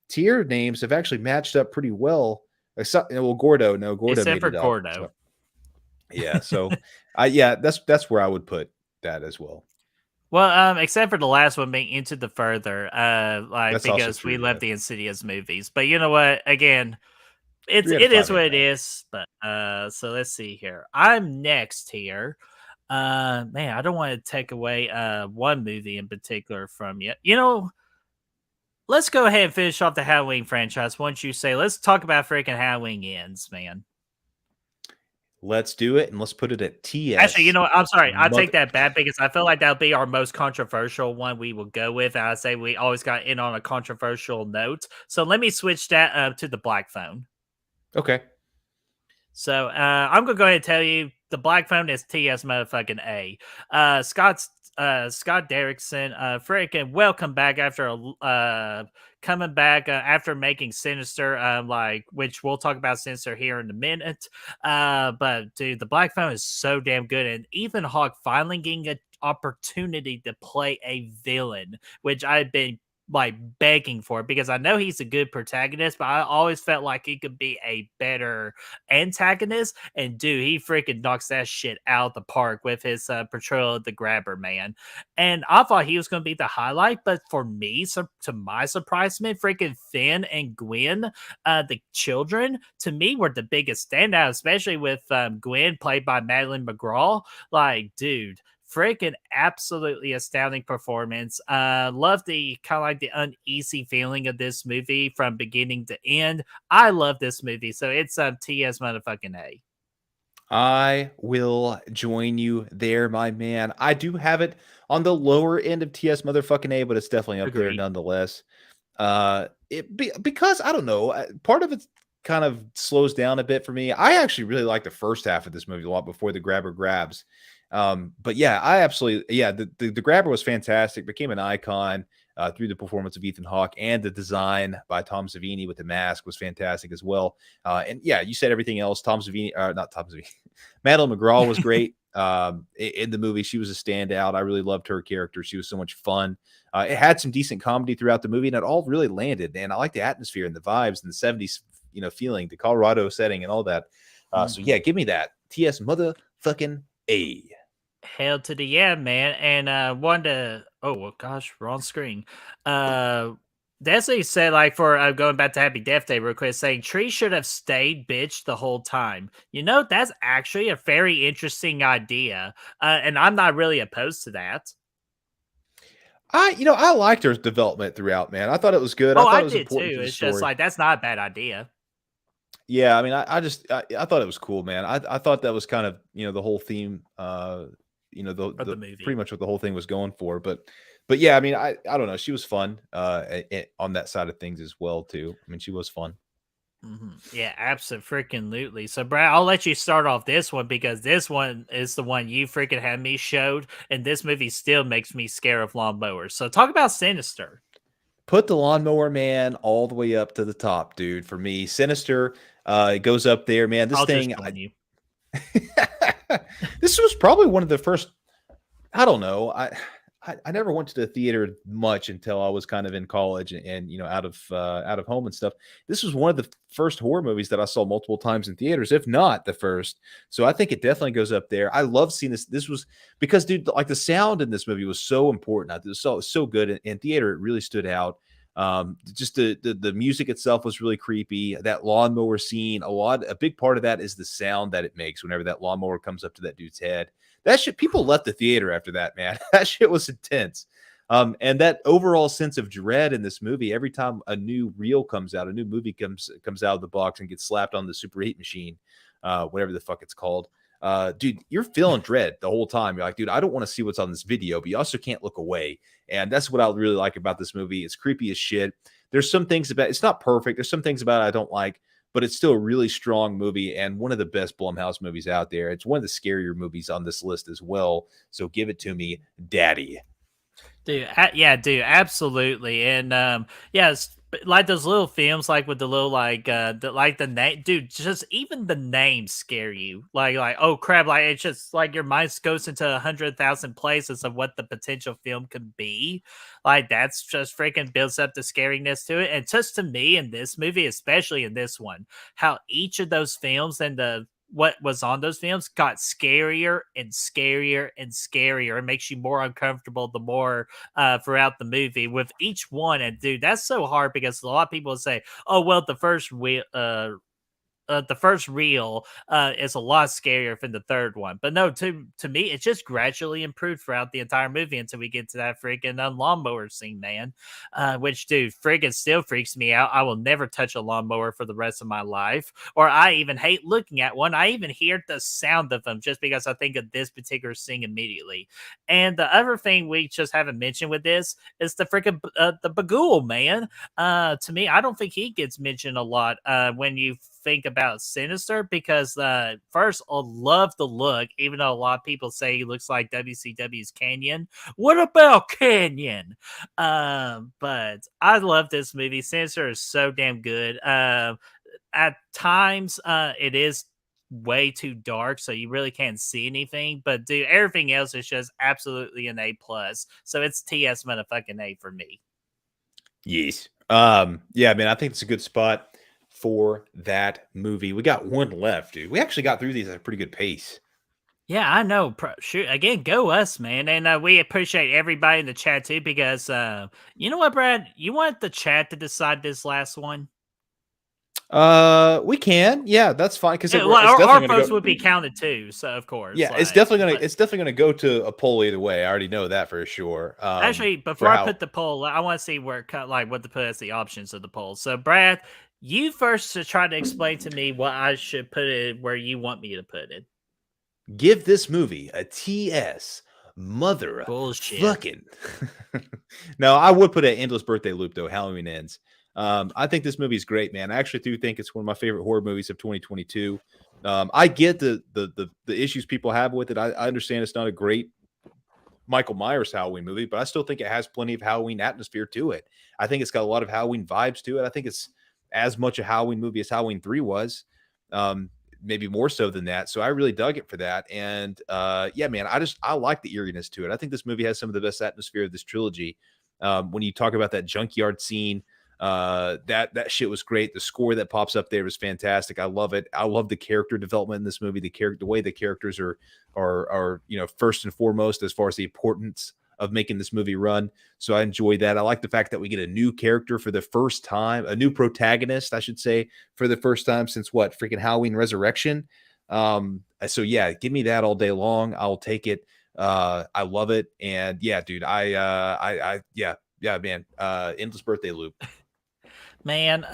tier names have actually matched up pretty well. Except, Gordo Except made for it Gordo. up. So. Yeah, so that's where I would put that as well. Well, except for the last one being Into the Further, because we love the Insidious movies. But you know what? Again, it is what it is. But so let's see here. I'm next here. Man, I don't want to take away one movie in particular from you. Let's go ahead and finish off the Halloween franchise. Once you say, let's talk about freaking Halloween Ends, man. Let's do it, and let's put it at TS. Actually, you know what? I'm sorry. I take that back because I feel like that'll be our most controversial one we will go with. And I say we always got in on a controversial note. So let me switch that to the Black Phone. Okay. So I'm going to go ahead and tell you the Black Phone is TS motherfucking A. Scott Derrickson, freaking welcome back after coming back after making Sinister, which we'll talk about Sinister here in a minute. But dude, the Black Phone is so damn good, and Ethan Hawke finally getting an opportunity to play a villain, which I've been begging for, because I know he's a good protagonist, but I always felt like he could be a better antagonist. And dude, he freaking knocks that shit out of the park with his portrayal of the Grabber, man. And I thought he was going to be the highlight, but for me, to my surprisement, freaking Finn and Gwen, the children, to me were the biggest standout, especially with Gwen played by Madeline McGraw. Like, dude, freaking absolutely astounding performance. Love the kind of like the uneasy feeling of this movie from beginning to end. I love this movie, so it's TS motherfucking A. I will join you there, my man. I do have it on the lower end of TS motherfucking A, but it's definitely up there Agreed. nonetheless. Because I don't know, part of it kind of slows down a bit for me. I actually really like the first half of this movie a lot before the grabber grabs. But yeah, I absolutely, yeah, the grabber was fantastic, became an icon through the performance of Ethan Hawke, and the design by Tom Savini with the mask was fantastic as well. And yeah, you said everything else. Tom Savini, not Tom Savini, Madeline McGraw was great in the movie. She was a standout. I really loved her character. She was so much fun. It had some decent comedy throughout the movie, and it all really landed. And I like the atmosphere and the vibes and the 70s, feeling, the Colorado setting and all that. So yeah, give me that. TS motherfucking A. Hell to the yeah, man. And one to well, gosh, wrong screen. Desi said, like, for going back to Happy Death Day real quick, saying Tree should have stayed bitch the whole time. That's actually a very interesting idea. And I'm not really opposed to that. I liked her development throughout, man. I thought it was good. I Oh, thought I it was did important too. to the It's just story. like that's not a bad idea. Yeah, I mean, I thought it was cool, man. I thought that was kind of the whole theme, Of the the movie. pretty much what the whole thing was going for. But yeah, I mean, I don't know. She was fun on that side of things as well too. I mean, she was fun. Yeah, absolutely. So, Brad, I'll let you start off this one because this one is the one you freaking had me showed, and this movie still makes me scared of lawnmowers. So, talk about Sinister. Put the Lawnmower Man all the way up to the top, dude. For me, Sinister, it goes up there, man. This I'll just thing, join you. this was probably one of the first. I don't know. I never went to the theater much until I was kind of in college and out of home and stuff. This was one of the first horror movies that I saw multiple times in theaters, if not the first. So I think it definitely goes up there. I love seeing this. This was because, dude, like the sound in this movie was so important. It was so good in theater. It really stood out. Just the music itself was really creepy. That lawnmower scene, a big part of that is the sound that it makes whenever that lawnmower comes up to that dude's head. That shit, people left the theater after that, man. That shit was intense. And that overall sense of dread in this movie, every time a new reel comes out, a new movie comes out of the box and gets slapped on the super 8 machine, whatever the fuck it's called. Dude, you're feeling dread the whole time. You're like, dude, I don't want to see what's on this video, but you also can't look away. And that's what I really like about this movie. It's creepy as shit. There's some things about it's not perfect. There's some things about it I don't like, but it's still a really strong movie and one of the best Blumhouse movies out there. It's one of the scarier movies on this list as well. So give it to me, Daddy. Dude, dude, absolutely. And like those little films, like with the little the name, dude, just even the names scare you. Like oh crap, like it's just like your mind goes into 100,000 places of what the potential film could be. Like that's just freaking builds up the scariness to it. And just to me in this movie, especially in this one, how each of those films and what was on those films got scarier and scarier and scarier. It makes you more uncomfortable the more throughout the movie with each one. And dude, that's so hard because a lot of people say, "Oh, well, the first reel is a lot scarier than the third one." But no, to me, it just gradually improved throughout the entire movie until we get to that freaking lawnmower scene, man. Which, dude, freaking still freaks me out. I will never touch a lawnmower for the rest of my life, or I even hate looking at one. I even hear the sound of them just because I think of this particular scene immediately. And the other thing we just haven't mentioned with this is the freaking the Bagul, man. To me, I don't think he gets mentioned a lot when you think about Sinister because first I love the look, even though a lot of people say he looks like WCW's Canyon. What about Canyon? But I love this movie. Sinister is so damn good. At times it is way too dark, so you really can't see anything, but dude, everything else is just absolutely an A plus. So it's TS motherfucking A for me. Yes. Yeah, man, I think it's a good spot for that movie. We got one left, dude. We actually got through these at a pretty good pace. Yeah, I know. Shoot, again, go us, man. And we appreciate everybody in the chat too, because you know what, Brad? You want the chat to decide this last one? We can, yeah, that's fine because Yeah, it's well, definitely our going to votes go. would be counted too. So of course, Yeah, like, it's definitely gonna go to a poll either way. I already know that for sure. actually, For before I how put the poll, I want to see where like what to put as the options of the poll. So, Brad, you first to try to explain to me what I should put it where you want me to put it. give this movie a TS mother Bullshit. fucking. No, I would put an endless birthday loop though. Halloween ends. I think this movie is great, man. I actually do think it's one of my favorite horror movies of 2022. I get the issues people have with it. I understand it's not a great Michael Myers Halloween movie, but I still think it has plenty of Halloween atmosphere to it. I think it's got a lot of Halloween vibes to it. I think it's as much a Halloween movie as Halloween 3 was. Um, Maybe more so than that. So I really dug it for that. And yeah, man, I like the eeriness to it. I think this movie has some of the best atmosphere of this trilogy. When you talk about that junkyard scene, that shit was great. The score that pops up there was fantastic. I love it. I love the character development in this movie. The way the characters are first and foremost as far as the importance of making this movie run. So I enjoy that. I like the fact that we get a new character for the first time, a new protagonist, I should say, for the first time since what, freaking Halloween Resurrection. So yeah, give me that all day long. I'll take it. I love it. And yeah, dude, yeah, man. Endless birthday loop. Man,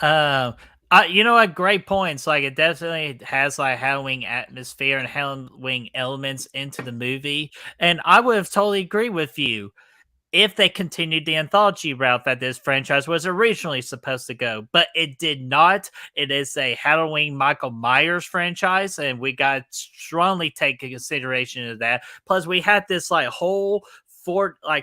you know what? Great points. Like, it definitely has like Halloween atmosphere and Halloween elements into the movie, and I would have totally agree with you if they continued the anthology route that this franchise was originally supposed to go, but it did not. It is a Halloween Michael Myers franchise, and we got strongly take into consideration of that. Plus, we had this like whole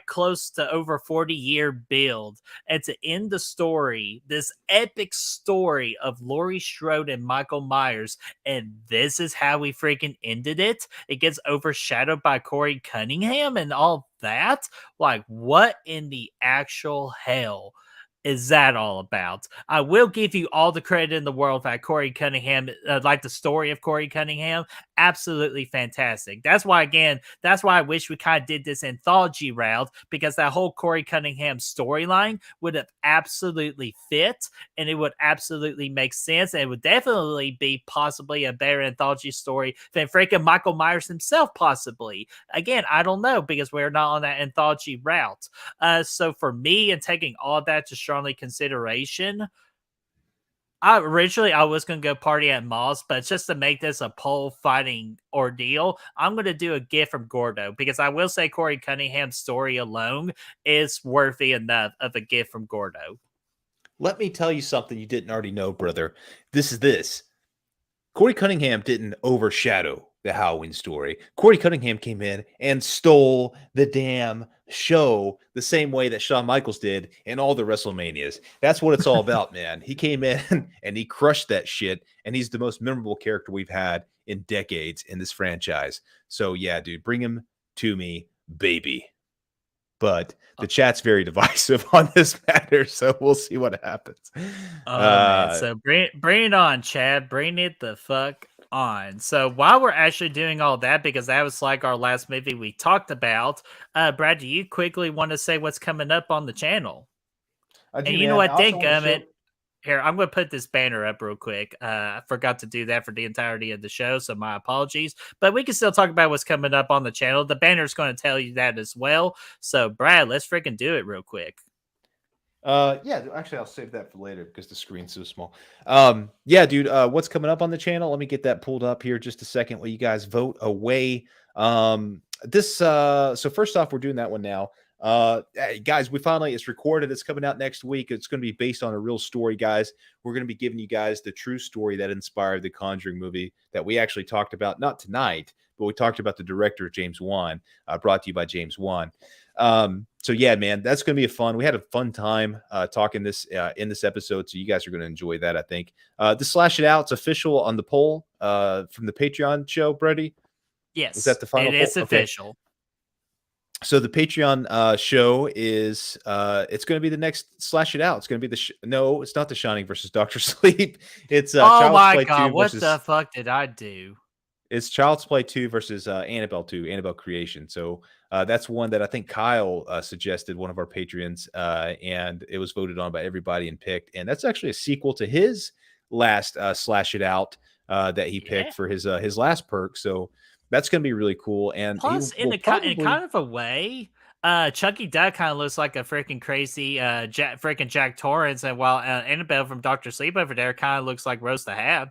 close to over 40-year build, and to end the story, this epic story of Laurie Strode and Michael Myers, and this is how we freaking ended it. It gets overshadowed by Corey Cunningham and all that. Like, what in the actual hell is that all about? I will give you all the credit in the world that Corey Cunningham, like the story of Corey Cunningham, absolutely fantastic. That's why, again, that's why I wish we kind of did this anthology route, because that whole Corey Cunningham storyline would have absolutely fit, and it would absolutely make sense, and it would definitely be possibly a better anthology story than freaking Michael Myers himself, possibly. Again, I don't know, because we're not on that anthology route. So for me, and taking all that to strongly consideration, I was going to go Party at Moss, but just to make this a pole fighting ordeal, I'm going to do a gift from Gordo, because I will say Corey Cunningham's story alone is worthy enough of a gift from Gordo. Let me tell you something you didn't already know, brother. This. Corey Cunningham didn't overshadow the Halloween story. Corey Cunningham came in and stole the damn show the same way that Shawn Michaels did in all the WrestleManias. That's what it's all about, man. He came in and he crushed that shit, and he's the most memorable character we've had in decades in this franchise. So yeah, dude, bring him to me, baby. But the chat's very divisive on this matter, so we'll see what happens. Man. So bring it on, Chad. Bring it the fuck on. So while we're actually doing all that, because that was like our last movie we talked about, Brad, do you quickly want to say what's coming up on the channel? And you know what, dadgummit, here, I'm going to put this banner up real quick. I forgot to do that for the entirety of the show, so my apologies. But we can still talk about what's coming up on the channel. The banner's going to tell you that as well. So, Brad, let's freaking do it real quick. Yeah, actually, I'll save that for later because the screen's so small. Yeah, dude, what's coming up on the channel? Let me get that pulled up here just a second while you guys vote away. So first off, we're doing that one now. Hey, guys, it's recorded. It's coming out next week. It's going to be based on a real story, guys. We're going to be giving you guys the true story that inspired the Conjuring movie that we actually talked about, not tonight, but we talked about the director, James Wan, brought to you by James Wan. So yeah, man, that's going to be fun. We had a fun time talking this in this episode, so you guys are going to enjoy that, I think. The Slash It Out's official on the poll from the Patreon show, Brady. Yes, is that the final? It's official. Okay. So the Patreon show is it's going to be the next Slash It Out. It's going to be no, it's not The Shining versus Doctor Sleep. It's oh my god, what the fuck did I do? It's Child's Play 2 versus Annabelle 2, Annabelle Creation. So that's one that I think Kyle suggested, one of our patrons, and it was voted on by everybody and picked. And that's actually a sequel to his last Slash It Out that he picked for his last perk. So that's going to be really cool. And he Plus, will in probably kind of a way, Chucky Duck kind of looks like a freaking crazy freaking Jack Torrance, and while Annabelle from Doctor Sleep over there kind of looks like Rose the Hat.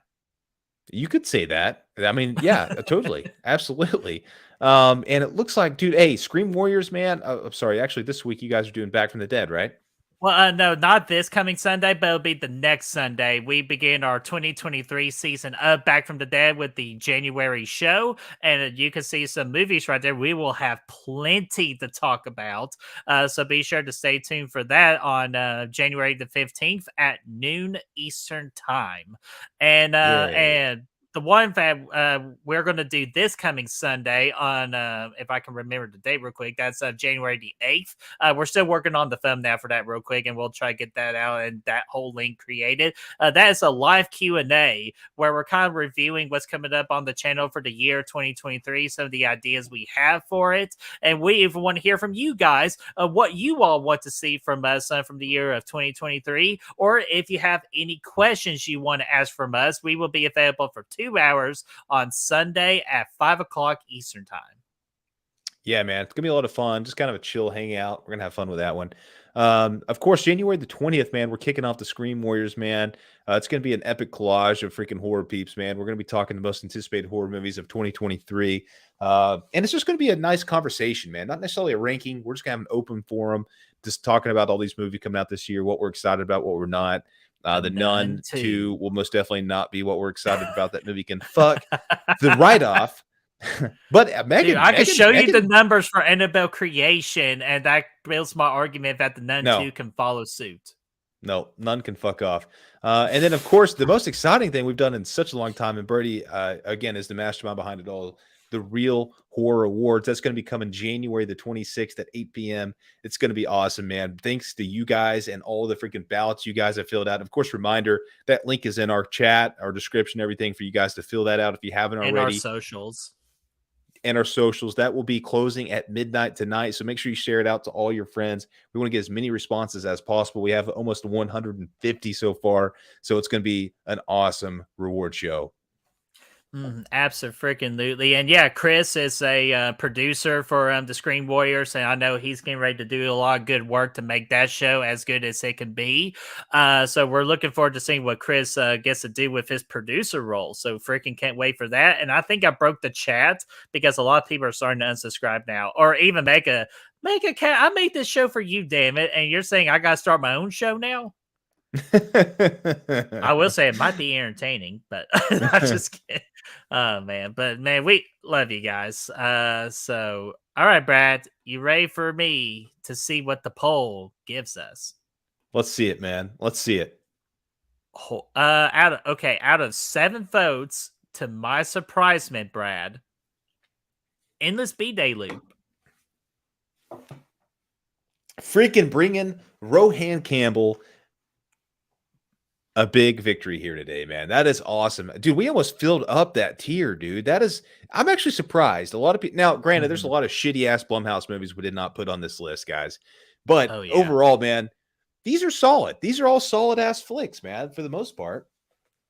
You could say that. I mean, yeah, totally. Absolutely. And it looks like, dude, hey, Scream Warriors, man. I'm sorry. Actually, this week you guys are doing Back from the Dead, right? Well, no, not this coming Sunday, but it'll be the next Sunday. We begin our 2023 season of Back from the Dead with the January show, and you can see some movies right there. We will have plenty to talk about, so be sure to stay tuned for that on January the 15th at noon Eastern time. And the one that we're going to do this coming Sunday on, if I can remember the date real quick, that's January the 8th. We're still working on the thumbnail for that real quick, and we'll try to get that out and that whole link created. That is a live Q&A where we're kind of reviewing what's coming up on the channel for the year 2023, some of the ideas we have for it. And we even want to hear from you guys what you all want to see from us from the year of 2023. Or if you have any questions you want to ask from us, we will be available for 2 hours on Sunday at 5 o'clock Eastern time. Yeah, man, it's gonna be a lot of fun. Just kind of a chill hangout. We're gonna have fun with that one. Of course, January the 20th, man, we're kicking off the Scream Warriors, man. It's gonna be an epic collage of freaking horror peeps, man. We're gonna be talking the most anticipated horror movies of 2023, and it's just gonna be a nice conversation, man. Not necessarily a ranking. We're just gonna have an open forum, just talking about all these movies coming out this year, what we're excited about, what we're not. The Nun 2 will most definitely not be what we're excited about. That movie can fuck the write-off. But Megan, dude, I can show you the numbers for Annabelle Creation, and that builds my argument that the Nun 2 can follow suit. No, Nun can fuck off. And then, of course, the most exciting thing we've done in such a long time, and Brady, again, is the mastermind behind it all, the Real Horror Awards. That's going to be coming January the 26th at 8 p.m. It's going to be awesome, man. Thanks to you guys and all the freaking ballots you guys have filled out. Of course, reminder, that link is in our chat, our description, everything for you guys to fill that out if you haven't already. And our socials. And our socials. That will be closing at midnight tonight. So make sure you share it out to all your friends. We want to get as many responses as possible. We have almost 150 so far. So it's going to be an awesome reward show. Absolutely. And yeah, Chris is a producer for the Scream Warriors, and I know he's getting ready to do a lot of good work to make that show as good as it can be. So we're looking forward to seeing what Chris gets to do with his producer role. So freaking can't wait for that. And I think I broke the chat because a lot of people are starting to unsubscribe now, or even make a cat. I made this show for you, damn it, and you're saying I got to start my own show now? I will say it might be entertaining, but I'm just kidding. Oh man, but man, we love you guys. So all right, Brad, you ready for me to see what the poll gives us? Let's see it, man. Let's see it. Out of 7 votes, to my surprisement, Brad, Endless B-Day Loop. Freaking bringing Rohan Campbell a big victory here today, man. That is awesome. Dude, we almost filled up that tier, dude. I'm actually surprised. A lot of people, now, granted, there's a lot of shitty-ass Blumhouse movies we did not put on this list, guys. But overall, man, these are solid. These are all solid-ass flicks, man, for the most part.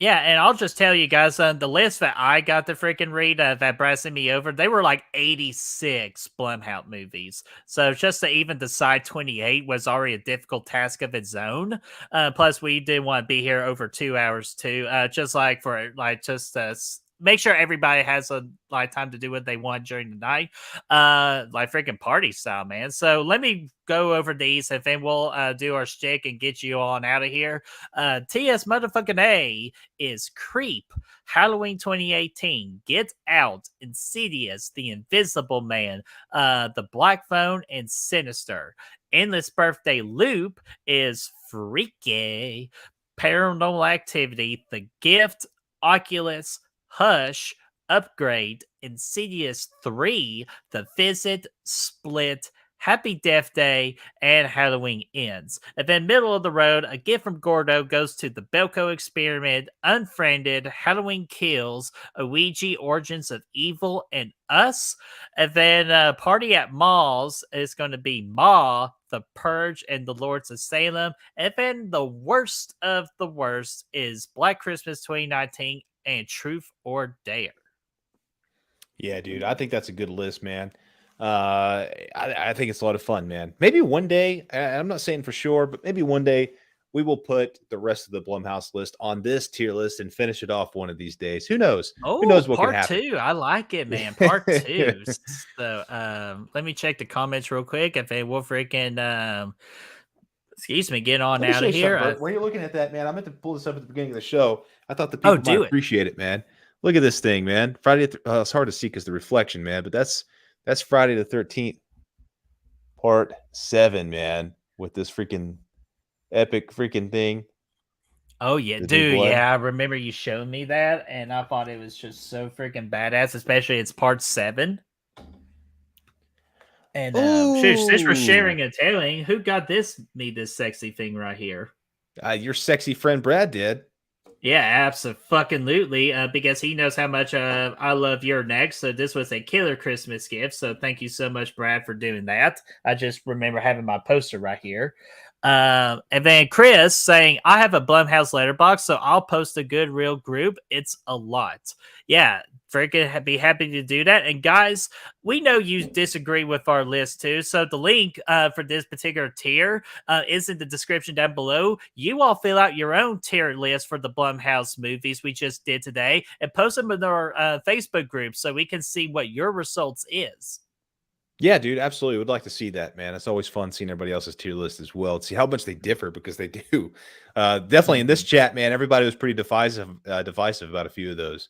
Yeah, and I'll just tell you guys, the list that I got to freaking read that Brad sent me over, they were like 86 Blumhouse movies. So just to even decide 28 was already a difficult task of its own. Plus, we did want to be here over 2 hours too, just like for like just make sure everybody has a time to do what they want during the night, like freaking party style, man. So let me go over these, and then we'll do our shtick and get you on out of here. TS motherfucking A is Creep, Halloween 2018, Get Out, Insidious, The Invisible Man, The Black Phone, and Sinister. Endless Birthday Loop is Freaky, Paranormal Activity, The Gift, Oculus, Hush, Upgrade, Insidious 3, The Visit, Split, Happy Death Day, and Halloween Ends. And then middle of the road, a gift from Gordo goes to the Belko Experiment, Unfriended, Halloween Kills, Ouija Origins of Evil, and Us. And then Party at Malls is going to be Ma, The Purge, and The Lords of Salem. And then the worst of the worst is Black Christmas 2019 and Truth or Dare. Yeah, dude, I think that's a good list, man. I think it's a lot of fun, man. Maybe one day, I'm not saying for sure, but maybe one day we will put the rest of the Blumhouse list on this tier list and finish it off one of these days. Who knows? Who knows what can Part happen? 2. I like it, man. Part 2. So let me check the comments real quick. If they will freaking excuse me, get on Let me out show of you here. something, Bert. When you're looking at that, man, I meant to pull this up at the beginning of the show. I thought the people do might it. appreciate it, man. Look at this thing, man. Friday. It's hard to see because the reflection, man. But that's Friday the 13th, part 7, man. With this freaking epic freaking thing. Oh yeah, The new dude. blood. Yeah, I remember you showed me that, and I thought it was just so freaking badass. Especially it's part 7. And since we're sharing and telling, who got this sexy thing right here? Your sexy friend Brad did. Yeah, absolutely. Because he knows how much I love your neck. So this was a killer Christmas gift. So thank you so much, Brad, for doing that. I just remember having my poster right here. And then Chris saying, I have a Blumhouse letterbox, so I'll post a good real group. It's a lot. Yeah, freaking be happy to do that. And guys, we know you disagree with our list too. So the link for this particular tier is in the description down below. You all fill out your own tier list for the Blumhouse movies we just did today and post them in our Facebook group so we can see what your results is. Yeah, dude, absolutely. Would like to see that, man. It's always fun seeing everybody else's tier list as well. To see how much they differ because they do. Definitely in this chat, man, everybody was pretty divisive about a few of those.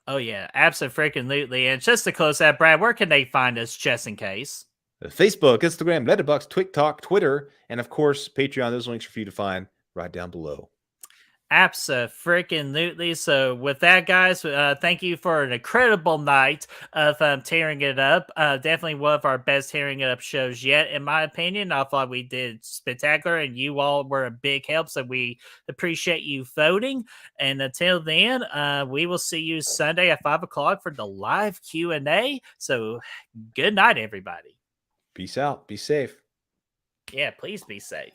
Oh yeah, absolutely. And just to close that, Brad, where can they find us just in case? Facebook, Instagram, Letterboxd, TikTok, Twitter, and of course, Patreon. Those links are for you to find right down below. Absolutely. So with that, guys, thank you for an incredible night of tearing it up. Definitely one of our best tearing it up shows yet, in my opinion. I thought we did spectacular, and you all were a big help. So we appreciate you voting. And until then, we will see you Sunday at 5:00 for the live Q&A. So good night, everybody. Peace out. Be safe. Yeah, please be safe.